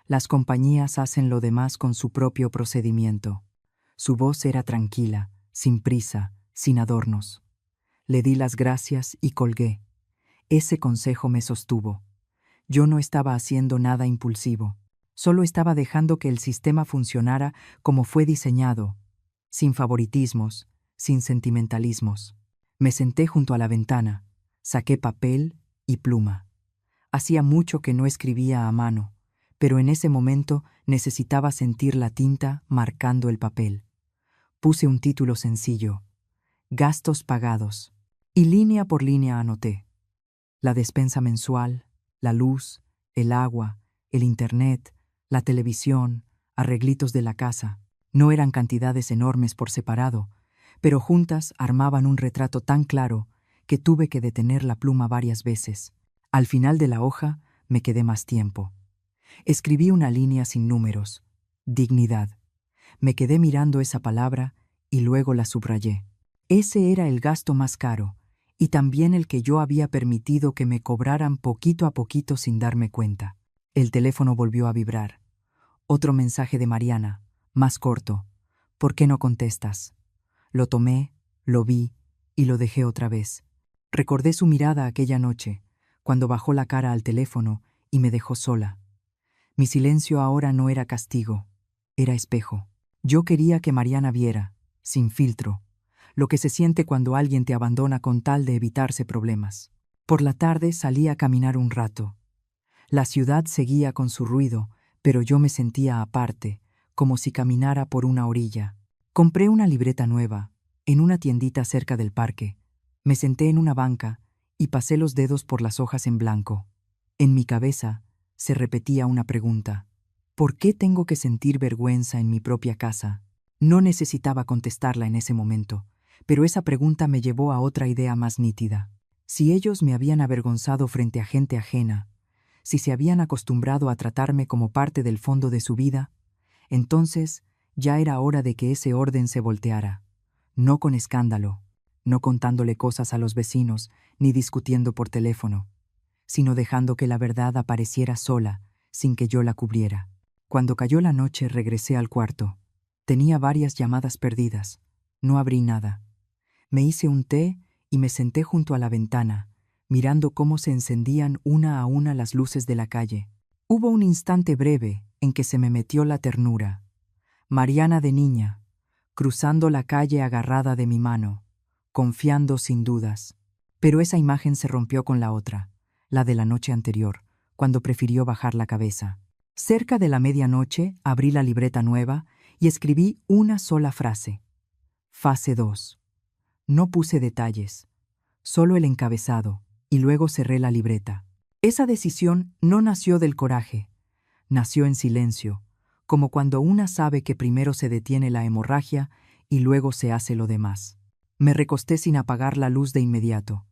Las compañías hacen lo demás con su propio procedimiento. Su voz era tranquila, sin prisa, sin adornos. Le di las gracias y colgué. Ese consejo me sostuvo. Yo no estaba haciendo nada impulsivo. Solo estaba dejando que el sistema funcionara como fue diseñado, sin favoritismos, sin sentimentalismos. Me senté junto a la ventana, saqué papel y pluma. Hacía mucho que no escribía a mano, pero en ese momento necesitaba sentir la tinta marcando el papel. Puse un título sencillo, Gastos pagados, y línea por línea anoté. La despensa mensual, la luz, el agua, el internet, la televisión, arreglitos de la casa. No eran cantidades enormes por separado, pero juntas armaban un retrato tan claro que tuve que detener la pluma varias veces. Al final de la hoja me quedé más tiempo. Escribí una línea sin números. Dignidad. Me quedé mirando esa palabra y luego la subrayé. Ese era el gasto más caro, y también el que yo había permitido que me cobraran poquito a poquito sin darme cuenta. El teléfono volvió a vibrar. Otro mensaje de Mariana, más corto. ¿Por qué no contestas? Lo tomé, lo vi y lo dejé otra vez. Recordé su mirada aquella noche, cuando bajó la cara al teléfono y me dejó sola. Mi silencio ahora no era castigo, era espejo. Yo quería que Mariana viera, sin filtro, lo que se siente cuando alguien te abandona con tal de evitarse problemas. Por la tarde salí a caminar un rato. La ciudad seguía con su ruido, pero yo me sentía aparte, como si caminara por una orilla. Compré una libreta nueva, en una tiendita cerca del parque. Me senté en una banca y pasé los dedos por las hojas en blanco. En mi cabeza se repetía una pregunta. ¿Por qué tengo que sentir vergüenza en mi propia casa? No necesitaba contestarla en ese momento, pero esa pregunta me llevó a otra idea más nítida. Si ellos me habían avergonzado frente a gente ajena, si se habían acostumbrado a tratarme como parte del fondo de su vida, entonces ya era hora de que ese orden se volteara. No con escándalo, no contándole cosas a los vecinos, ni discutiendo por teléfono, sino dejando que la verdad apareciera sola, sin que yo la cubriera. Cuando cayó la noche regresé al cuarto. Tenía varias llamadas perdidas. No abrí nada. Me hice un té y me senté junto a la ventana, mirando cómo se encendían una a una las luces de la calle. Hubo un instante breve en que se me metió la ternura. Mariana de niña, cruzando la calle agarrada de mi mano, confiando sin dudas. Pero esa imagen se rompió con la otra, la de la noche anterior, cuando prefirió bajar la cabeza. Cerca de la medianoche abrí la libreta nueva y escribí una sola frase. Fase 2. No puse detalles, solo el encabezado, y luego cerré la libreta. Esa decisión no nació del coraje, nació en silencio, como cuando una sabe que primero se detiene la hemorragia y luego se hace lo demás. Me recosté sin apagar la luz de inmediato.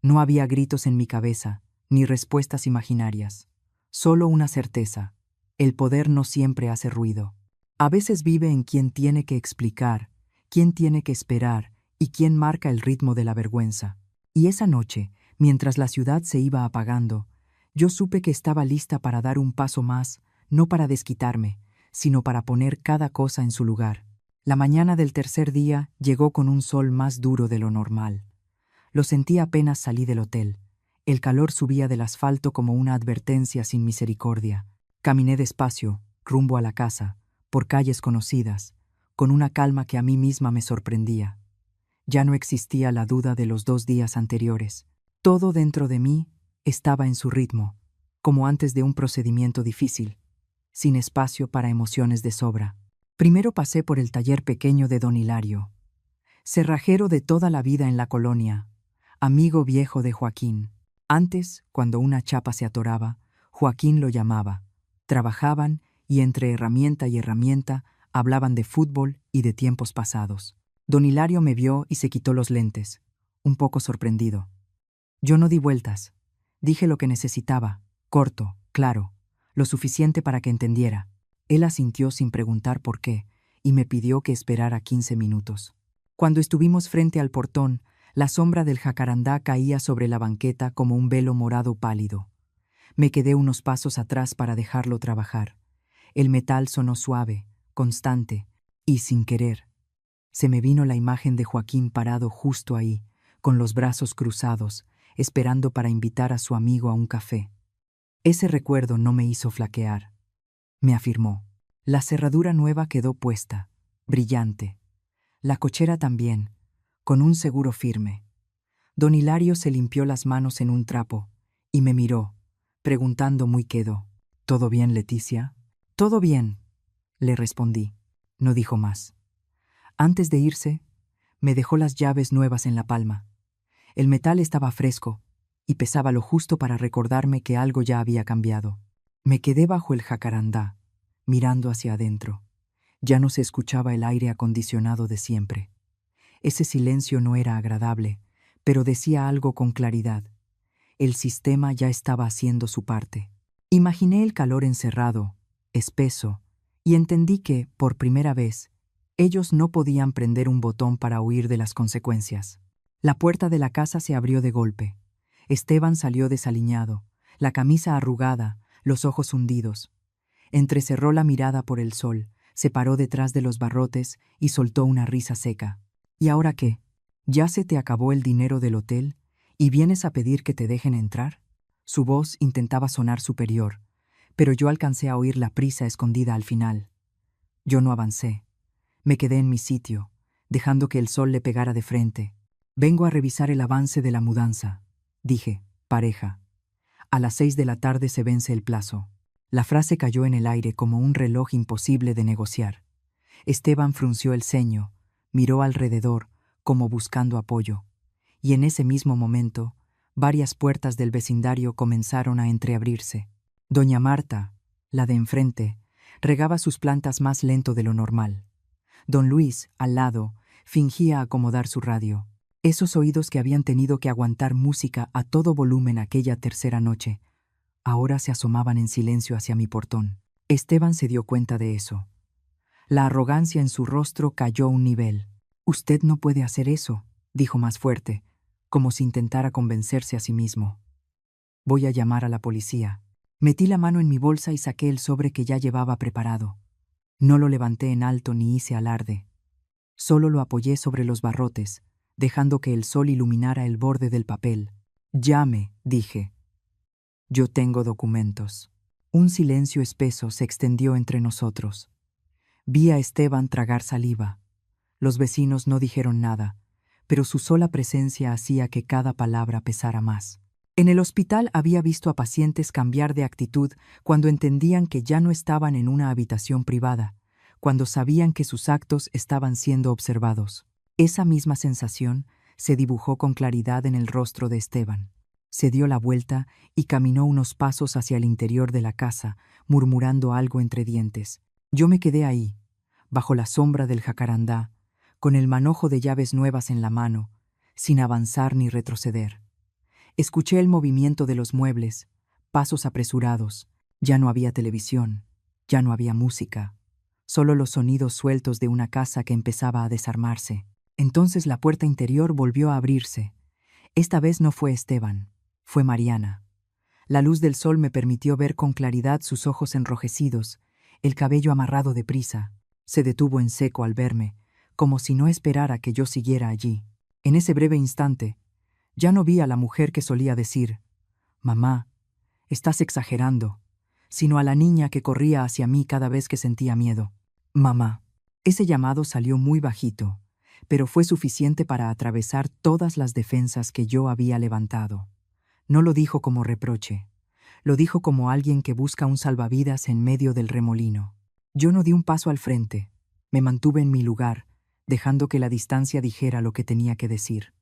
No había gritos en mi cabeza, ni respuestas imaginarias. Solo una certeza. El poder no siempre hace ruido. A veces vive en quien tiene que explicar, quien tiene que esperar y quien marca el ritmo de la vergüenza. Y esa noche, mientras la ciudad se iba apagando, yo supe que estaba lista para dar un paso más, no para desquitarme, sino para poner cada cosa en su lugar. La mañana del tercer día llegó con un sol más duro de lo normal. Lo sentí apenas salí del hotel. El calor subía del asfalto como una advertencia sin misericordia. Caminé despacio, rumbo a la casa, por calles conocidas, con una calma que a mí misma me sorprendía. Ya no existía la duda de los 2 días anteriores. Todo dentro de mí estaba en su ritmo, como antes de un procedimiento difícil, sin espacio para emociones de sobra. Primero pasé por el taller pequeño de don Hilario, cerrajero de toda la vida en la colonia, amigo viejo de Joaquín. Antes, cuando una chapa se atoraba, Joaquín lo llamaba. Trabajaban y entre herramienta y herramienta hablaban de fútbol y de tiempos pasados. Don Hilario me vio y se quitó los lentes, un poco sorprendido. Yo no di vueltas. Dije lo que necesitaba, corto, claro, lo suficiente para que entendiera. Él asintió sin preguntar por qué y me pidió que esperara 15 minutos. Cuando estuvimos frente al portón, la sombra del jacarandá caía sobre la banqueta como un velo morado pálido. Me quedé unos pasos atrás para dejarlo trabajar. El metal sonó suave, constante, y sin querer. Se me vino la imagen de Joaquín parado justo ahí, con los brazos cruzados, esperando para invitar a su amigo a un café. Ese recuerdo no me hizo flaquear. Me afirmó. La cerradura nueva quedó puesta, brillante. La cochera también, con un seguro firme. Don Hilario se limpió las manos en un trapo y me miró, preguntando muy quedo. ¿Todo bien, Leticia? Todo bien, le respondí. No dijo más. Antes de irse, me dejó las llaves nuevas en la palma. El metal estaba fresco y pesaba lo justo para recordarme que algo ya había cambiado. Me quedé bajo el jacarandá, mirando hacia adentro. Ya no se escuchaba el aire acondicionado de siempre. Ese silencio no era agradable, pero decía algo con claridad. El sistema ya estaba haciendo su parte. Imaginé el calor encerrado, espeso, y entendí que, por primera vez, ellos no podían prender un botón para huir de las consecuencias. La puerta de la casa se abrió de golpe. Esteban salió desaliñado, la camisa arrugada, los ojos hundidos. Entrecerró la mirada por el sol, se paró detrás de los barrotes y soltó una risa seca. ¿Y ahora qué? ¿Ya se te acabó el dinero del hotel y vienes a pedir que te dejen entrar? Su voz intentaba sonar superior, pero yo alcancé a oír la prisa escondida al final. Yo no avancé. Me quedé en mi sitio, dejando que el sol le pegara de frente. Vengo a revisar el avance de la mudanza, dije, pareja. A las 6 de la tarde se vence el plazo. La frase cayó en el aire como un reloj imposible de negociar. Esteban frunció el ceño, miró alrededor, como buscando apoyo. Y en ese mismo momento, varias puertas del vecindario comenzaron a entreabrirse. Doña Marta, la de enfrente, regaba sus plantas más lento de lo normal. Don Luis, al lado, fingía acomodar su radio. Esos oídos que habían tenido que aguantar música a todo volumen aquella tercera noche, ahora se asomaban en silencio hacia mi portón. Esteban se dio cuenta de eso. La arrogancia en su rostro cayó un nivel. «Usted no puede hacer eso», dijo más fuerte, como si intentara convencerse a sí mismo. «Voy a llamar a la policía». Metí la mano en mi bolsa y saqué el sobre que ya llevaba preparado. No lo levanté en alto ni hice alarde. Solo lo apoyé sobre los barrotes, dejando que el sol iluminara el borde del papel. «Llame», dije. «Yo tengo documentos». Un silencio espeso se extendió entre nosotros. Vi a Esteban tragar saliva. Los vecinos no dijeron nada, pero su sola presencia hacía que cada palabra pesara más. En el hospital había visto a pacientes cambiar de actitud cuando entendían que ya no estaban en una habitación privada, cuando sabían que sus actos estaban siendo observados. Esa misma sensación se dibujó con claridad en el rostro de Esteban. Se dio la vuelta y caminó unos pasos hacia el interior de la casa, murmurando algo entre dientes. Yo me quedé ahí, bajo la sombra del jacarandá, con el manojo de llaves nuevas en la mano, sin avanzar ni retroceder. Escuché el movimiento de los muebles, pasos apresurados. Ya no había televisión, ya no había música, solo los sonidos sueltos de una casa que empezaba a desarmarse. Entonces la puerta interior volvió a abrirse. Esta vez no fue Esteban, fue Mariana. La luz del sol me permitió ver con claridad sus ojos enrojecidos, el cabello amarrado deprisa. Se detuvo en seco al verme, como si no esperara que yo siguiera allí. En ese breve instante, ya no vi a la mujer que solía decir, «Mamá, estás exagerando», sino a la niña que corría hacia mí cada vez que sentía miedo. «Mamá». Ese llamado salió muy bajito, pero fue suficiente para atravesar todas las defensas que yo había levantado. No lo dijo como reproche, lo dijo como alguien que busca un salvavidas en medio del remolino. Yo no di un paso al frente, me mantuve en mi lugar, dejando que la distancia dijera lo que tenía que decir.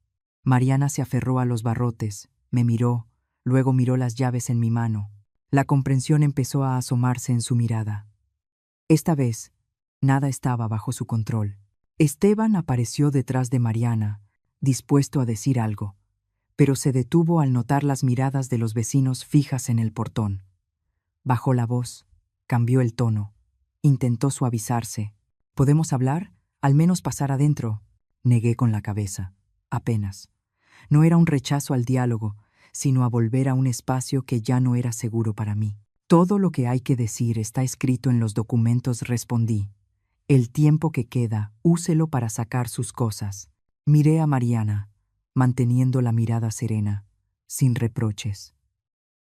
Mariana se aferró a los barrotes, me miró, luego miró las llaves en mi mano. La comprensión empezó a asomarse en su mirada. Esta vez, nada estaba bajo su control. Esteban apareció detrás de Mariana, dispuesto a decir algo, pero se detuvo al notar las miradas de los vecinos fijas en el portón. Bajó la voz, cambió el tono, intentó suavizarse. «¿Podemos hablar? Al menos pasar adentro». Negué con la cabeza. Apenas. No era un rechazo al diálogo, sino a volver a un espacio que ya no era seguro para mí. «Todo lo que hay que decir está escrito en los documentos», respondí. «El tiempo que queda, úselo para sacar sus cosas». Miré a Mariana, manteniendo la mirada serena, sin reproches.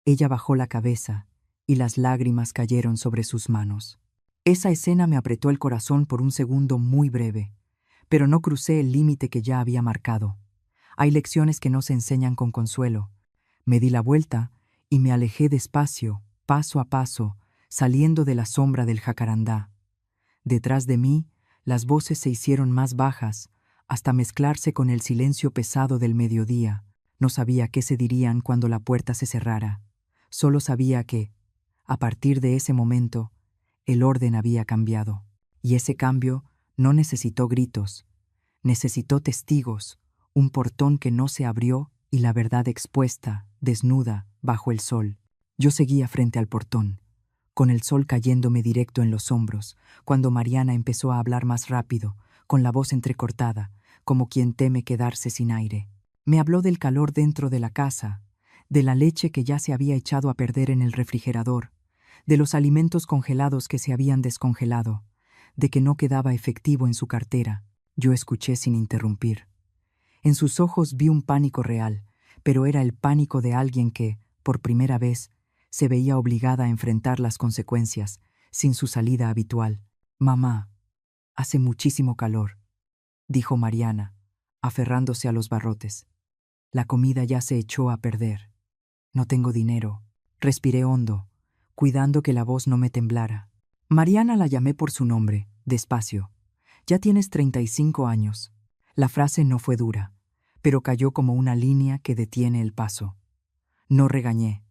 Ella bajó la cabeza y las lágrimas cayeron sobre sus manos. Esa escena me apretó el corazón por un segundo muy breve, pero no crucé el límite que ya había marcado. Hay lecciones que no se enseñan con consuelo. Me di la vuelta y me alejé despacio, paso a paso, saliendo de la sombra del jacarandá. Detrás de mí, las voces se hicieron más bajas, hasta mezclarse con el silencio pesado del mediodía. No sabía qué se dirían cuando la puerta se cerrara. Solo sabía que, a partir de ese momento, el orden había cambiado. Y ese cambio no necesitó gritos, necesitó testigos, un portón que no se abrió y la verdad expuesta, desnuda, bajo el sol. Yo seguía frente al portón, con el sol cayéndome directo en los hombros, cuando Mariana empezó a hablar más rápido, con la voz entrecortada, como quien teme quedarse sin aire. Me habló del calor dentro de la casa, de la leche que ya se había echado a perder en el refrigerador, de los alimentos congelados que se habían descongelado, de que no quedaba efectivo en su cartera. Yo escuché sin interrumpir. En sus ojos vi un pánico real, pero era el pánico de alguien que, por primera vez, se veía obligada a enfrentar las consecuencias, sin su salida habitual. «Mamá, hace muchísimo calor», dijo Mariana, aferrándose a los barrotes. «La comida ya se echó a perder. No tengo dinero». Respiré hondo, cuidando que la voz no me temblara. Mariana la llamé por su nombre, despacio. «Ya tienes 35 años». La frase no fue dura, pero cayó como una línea que detiene el paso. No regañé,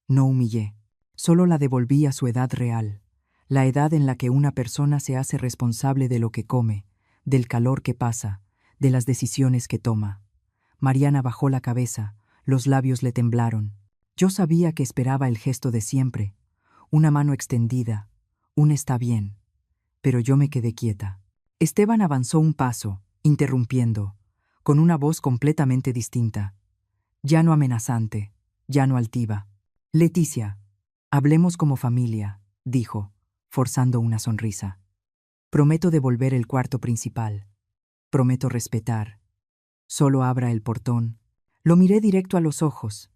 no humillé, solo la devolví a su edad real, la edad en la que una persona se hace responsable de lo que come, del calor que pasa, de las decisiones que toma. Mariana bajó la cabeza, los labios le temblaron. Yo sabía que esperaba el gesto de siempre, una mano extendida, un «está bien», pero yo me quedé quieta. Esteban avanzó un paso, interrumpiendo, con una voz completamente distinta, ya no amenazante, ya no altiva. «Leticia, hablemos como familia», dijo, forzando una sonrisa. «Prometo devolver el cuarto principal. Prometo respetar. Solo abra el portón». Lo miré directo a los ojos.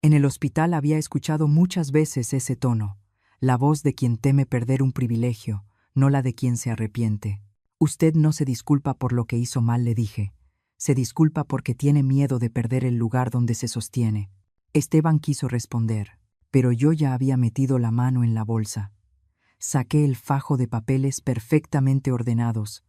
En el hospital había escuchado muchas veces ese tono, la voz de quien teme perder un privilegio, no la de quien se arrepiente. «Usted no se disculpa por lo que hizo mal», le dije. Se disculpa porque tiene miedo de perder el lugar donde se sostiene. Esteban quiso responder, pero yo ya había metido la mano en la bolsa. Saqué el fajo de papeles perfectamente ordenados,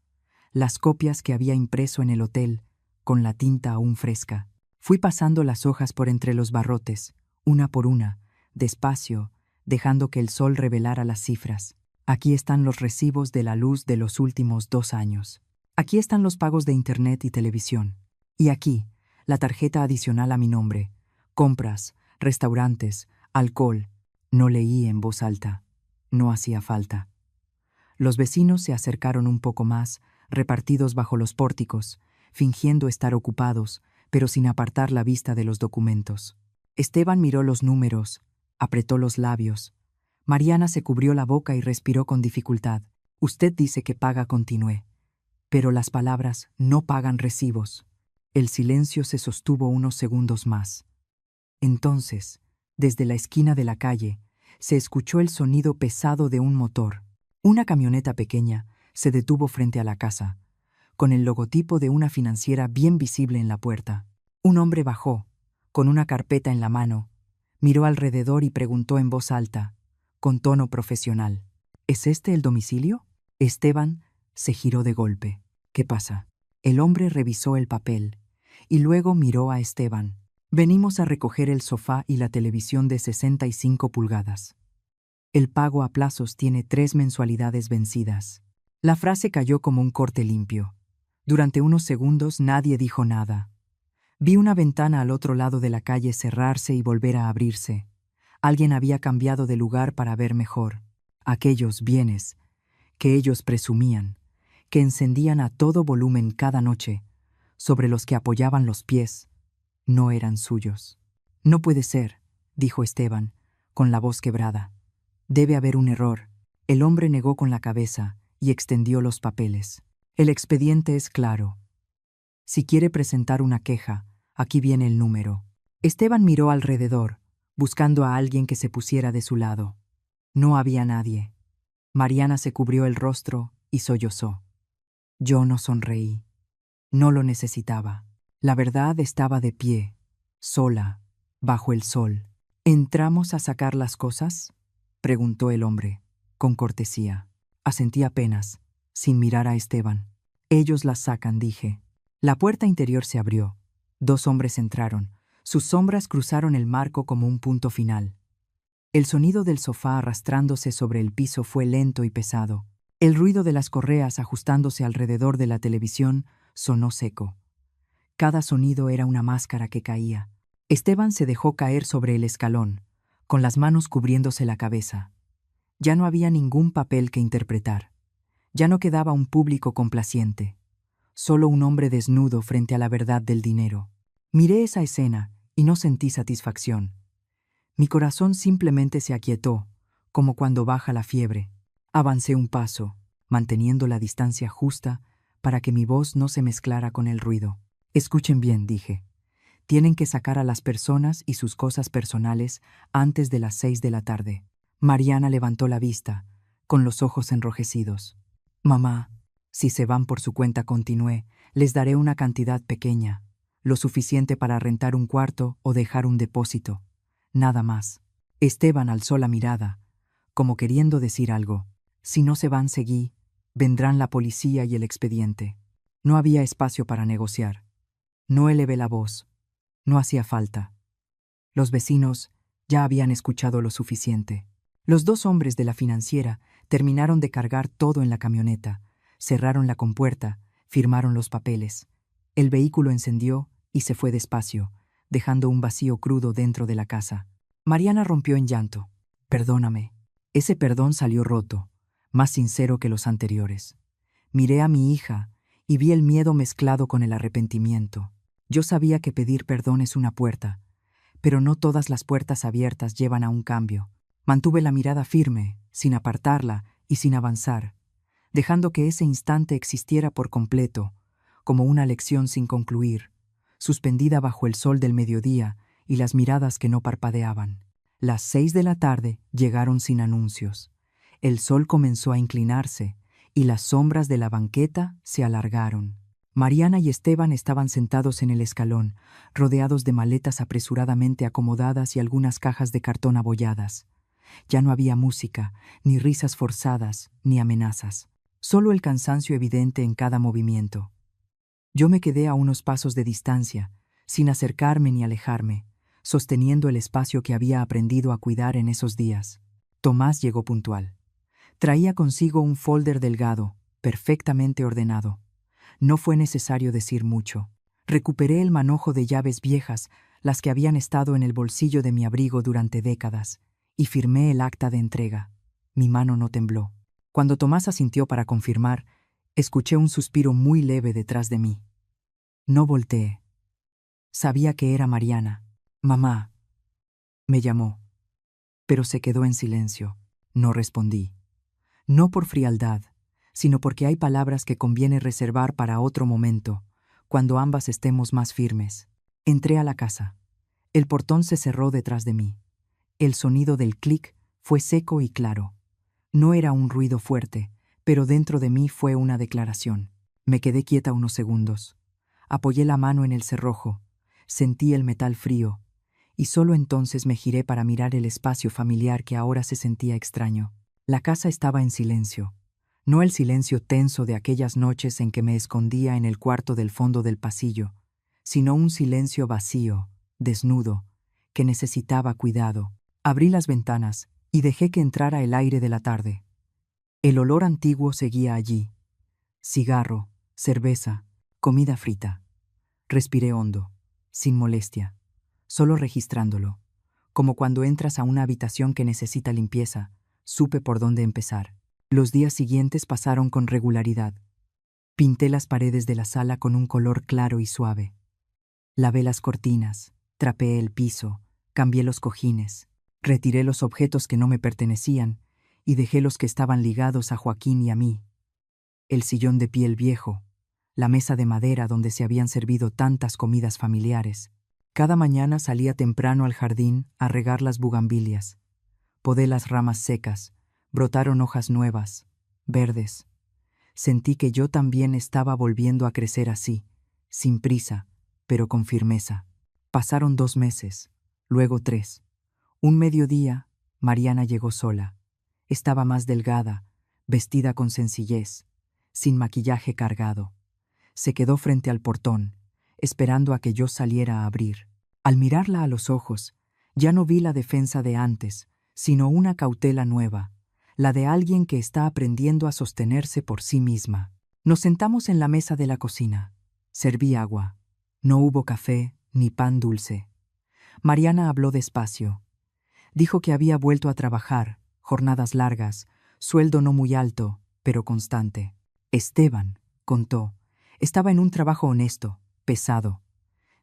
las copias que había impreso en el hotel, con la tinta aún fresca. Fui pasando las hojas por entre los barrotes, una por una, despacio, dejando que el sol revelara las cifras. Aquí están los recibos de la luz de los últimos 2 años. Aquí están los pagos de internet y televisión. Y aquí, la tarjeta adicional a mi nombre. Compras, restaurantes, alcohol. No leí en voz alta. No hacía falta. Los vecinos se acercaron un poco más, repartidos bajo los pórticos, fingiendo estar ocupados, pero sin apartar la vista de los documentos. Esteban miró los números, apretó los labios. Mariana se cubrió la boca y respiró con dificultad. Usted dice que paga, continué. Pero las palabras no pagan recibos. El silencio se sostuvo unos segundos más. Entonces, desde la esquina de la calle, se escuchó el sonido pesado de un motor. Una camioneta pequeña se detuvo frente a la casa, con el logotipo de una financiera bien visible en la puerta. Un hombre bajó, con una carpeta en la mano, miró alrededor y preguntó en voz alta, con tono profesional: ¿Es este el domicilio? Esteban se giró de golpe. ¿Qué pasa? El hombre revisó el papel y luego miró a Esteban. Venimos a recoger el sofá y la televisión de 65 pulgadas. El pago a plazos tiene 3 mensualidades vencidas. La frase cayó como un corte limpio. Durante unos segundos nadie dijo nada. Vi una ventana al otro lado de la calle cerrarse y volver a abrirse. Alguien había cambiado de lugar para ver mejor. Aquellos bienes que ellos presumían, que encendían a todo volumen cada noche, sobre los que apoyaban los pies, no eran suyos. No puede ser, dijo Esteban, con la voz quebrada. Debe haber un error. El hombre negó con la cabeza y extendió los papeles. El expediente es claro. Si quiere presentar una queja, aquí viene el número. Esteban miró alrededor, buscando a alguien que se pusiera de su lado. No había nadie. Mariana se cubrió el rostro y sollozó. Yo no sonreí. No lo necesitaba. La verdad estaba de pie, sola, bajo el sol. ¿Entramos a sacar las cosas?, preguntó el hombre, con cortesía. Asentí apenas, sin mirar a Esteban. Ellos las sacan, dije. La puerta interior se abrió. 2 hombres entraron. Sus sombras cruzaron el marco como un punto final. El sonido del sofá arrastrándose sobre el piso fue lento y pesado. El ruido de las correas ajustándose alrededor de la televisión sonó seco. Cada sonido era una máscara que caía. Esteban se dejó caer sobre el escalón, con las manos cubriéndose la cabeza. Ya no había ningún papel que interpretar. Ya no quedaba un público complaciente. Solo un hombre desnudo frente a la verdad del dinero. Miré esa escena y no sentí satisfacción. Mi corazón simplemente se aquietó, como cuando baja la fiebre. Avancé un paso, manteniendo la distancia justa para que mi voz no se mezclara con el ruido. Escuchen bien, dije. Tienen que sacar a las personas y sus cosas personales antes de las 6 de la tarde. Mariana levantó la vista, con los ojos enrojecidos. Mamá, si se van por su cuenta, continué, les daré una cantidad pequeña, lo suficiente para rentar un cuarto o dejar un depósito. Nada más. Esteban alzó la mirada, como queriendo decir algo. Si no se van, seguí, vendrán la policía y el expediente. No había espacio para negociar. No elevé la voz. No hacía falta. Los vecinos ya habían escuchado lo suficiente. Los 2 hombres de la financiera terminaron de cargar todo en la camioneta, cerraron la compuerta, firmaron los papeles. El vehículo encendió y se fue despacio, dejando un vacío crudo dentro de la casa. Mariana rompió en llanto. Perdóname. Ese perdón salió roto, más sincero que los anteriores. Miré a mi hija y vi el miedo mezclado con el arrepentimiento. Yo sabía que pedir perdón es una puerta, pero no todas las puertas abiertas llevan a un cambio. Mantuve la mirada firme, sin apartarla y sin avanzar, dejando que ese instante existiera por completo, como una lección sin concluir, suspendida bajo el sol del mediodía y las miradas que no parpadeaban. Las 6 de la tarde llegaron sin anuncios. El sol comenzó a inclinarse y las sombras de la banqueta se alargaron. Mariana y Esteban estaban sentados en el escalón, rodeados de maletas apresuradamente acomodadas y algunas cajas de cartón abolladas. Ya no había música, ni risas forzadas, ni amenazas. Solo el cansancio evidente en cada movimiento. Yo me quedé a unos pasos de distancia, sin acercarme ni alejarme, sosteniendo el espacio que había aprendido a cuidar en esos días. Tomás llegó puntual. Traía consigo un folder delgado, perfectamente ordenado. No fue necesario decir mucho. Recuperé el manojo de llaves viejas, las que habían estado en el bolsillo de mi abrigo durante décadas, y firmé el acta de entrega. Mi mano no tembló. Cuando Tomás asintió para confirmar, escuché un suspiro muy leve detrás de mí. No volteé. Sabía que era Mariana. «Mamá», me llamó, pero se quedó en silencio. No respondí. No por frialdad, sino porque hay palabras que conviene reservar para otro momento, cuando ambas estemos más firmes. Entré a la casa. El portón se cerró detrás de mí. El sonido del clic fue seco y claro. No era un ruido fuerte, pero dentro de mí fue una declaración. Me quedé quieta unos segundos. Apoyé la mano en el cerrojo, sentí el metal frío, y solo entonces me giré para mirar el espacio familiar que ahora se sentía extraño. La casa estaba en silencio. No el silencio tenso de aquellas noches en que me escondía en el cuarto del fondo del pasillo, sino un silencio vacío, desnudo, que necesitaba cuidado. Abrí las ventanas y dejé que entrara el aire de la tarde. El olor antiguo seguía allí. Cigarro, cerveza, comida frita. Respiré hondo, sin molestia, solo registrándolo. Como cuando entras a una habitación que necesita limpieza, supe por dónde empezar. Los días siguientes pasaron con regularidad. Pinté las paredes de la sala con un color claro y suave. Lavé las cortinas, trapeé el piso, cambié los cojines, retiré los objetos que no me pertenecían y dejé los que estaban ligados a Joaquín y a mí. El sillón de piel viejo, la mesa de madera donde se habían servido tantas comidas familiares. Cada mañana salía temprano al jardín a regar las bugambilias. Podé las ramas secas, brotaron hojas nuevas, verdes. Sentí que yo también estaba volviendo a crecer así, sin prisa, pero con firmeza. Pasaron 2 meses, luego 3. Un mediodía, Mariana llegó sola. Estaba más delgada, vestida con sencillez, sin maquillaje cargado. Se quedó frente al portón, esperando a que yo saliera a abrir. Al mirarla a los ojos, ya no vi la defensa de antes, sino una cautela nueva, la de alguien que está aprendiendo a sostenerse por sí misma. Nos sentamos en la mesa de la cocina. Serví agua. No hubo café ni pan dulce. Mariana habló despacio. Dijo que había vuelto a trabajar, jornadas largas, sueldo no muy alto, pero constante. Esteban, contó, estaba en un trabajo honesto, pesado.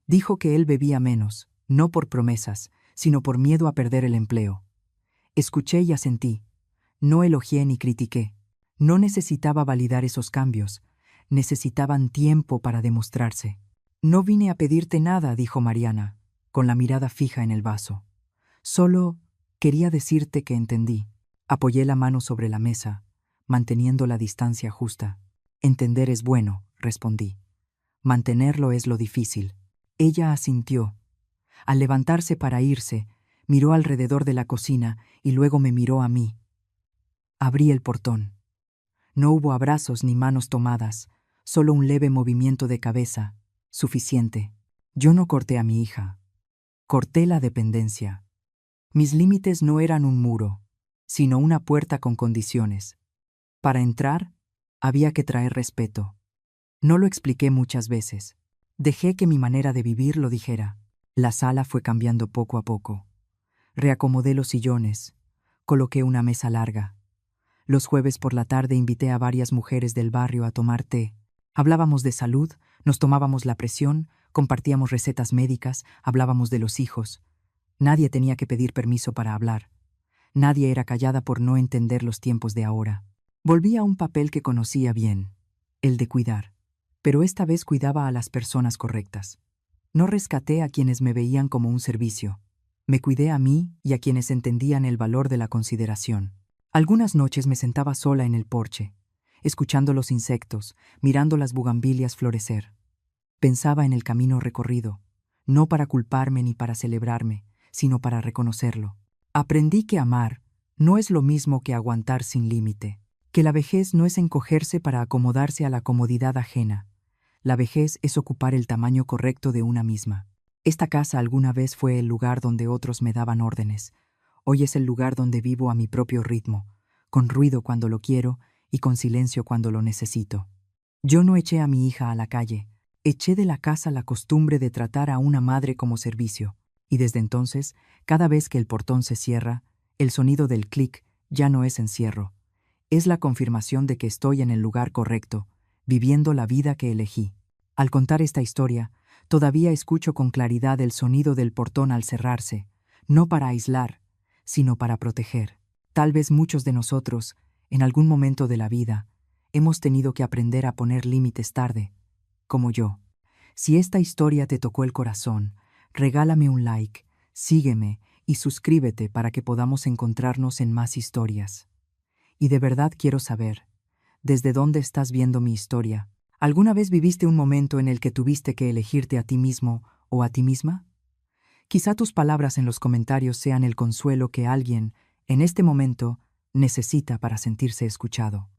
Dijo que él bebía menos, no por promesas, sino por miedo a perder el empleo. Escuché y asentí. No elogié ni critiqué. No necesitaba validar esos cambios. Necesitaban tiempo para demostrarse. No vine a pedirte nada, dijo Mariana, con la mirada fija en el vaso. Solo quería decirte que entendí. Apoyé la mano sobre la mesa, manteniendo la distancia justa. Entender es bueno, respondí. Mantenerlo es lo difícil. Ella asintió. Al levantarse para irse, miró alrededor de la cocina y luego me miró a mí. Abrí el portón. No hubo abrazos ni manos tomadas, solo un leve movimiento de cabeza, suficiente. Yo no corté a mi hija. Corté la dependencia. Mis límites no eran un muro, sino una puerta con condiciones. Para entrar, había que traer respeto. No lo expliqué muchas veces. Dejé que mi manera de vivir lo dijera. La sala fue cambiando poco a poco. Reacomodé los sillones, coloqué una mesa larga. Los jueves por la tarde invité a varias mujeres del barrio a tomar té. Hablábamos de salud, nos tomábamos la presión, compartíamos recetas médicas, hablábamos de los hijos. Nadie tenía que pedir permiso para hablar. Nadie era callada por no entender los tiempos de ahora. Volví a un papel que conocía bien, el de cuidar. Pero esta vez cuidaba a las personas correctas. No rescaté a quienes me veían como un servicio. Me cuidé a mí y a quienes entendían el valor de la consideración. Algunas noches me sentaba sola en el porche. escuchando los insectos, mirando las bugambilias florecer. Pensaba en el camino recorrido, no para culparme ni para celebrarme, sino para reconocerlo. Aprendí que amar no es lo mismo que aguantar sin límite, que la vejez no es encogerse para acomodarse a la comodidad ajena. La vejez es ocupar el tamaño correcto de una misma. Esta casa alguna vez fue el lugar donde otros me daban órdenes. Hoy es el lugar donde vivo a mi propio ritmo, con ruido cuando lo quiero y con silencio cuando lo necesito. Yo no eché a mi hija a la calle, eché de la casa la costumbre de tratar a una madre como servicio, y desde entonces, cada vez que el portón se cierra, el sonido del clic ya no es encierro. Es la confirmación de que estoy en el lugar correcto, viviendo la vida que elegí. Al contar esta historia, todavía escucho con claridad el sonido del portón al cerrarse, no para aislar, sino para proteger. Tal vez muchos de nosotros, en algún momento de la vida, hemos tenido que aprender a poner límites tarde, como yo. Si esta historia te tocó el corazón, regálame un like, sígueme y suscríbete para que podamos encontrarnos en más historias. Y de verdad quiero saber, ¿desde dónde estás viendo mi historia? ¿Alguna vez viviste un momento en el que tuviste que elegirte a ti mismo o a ti misma? Quizá tus palabras en los comentarios sean el consuelo que alguien, en este momento, necesita para sentirse escuchado.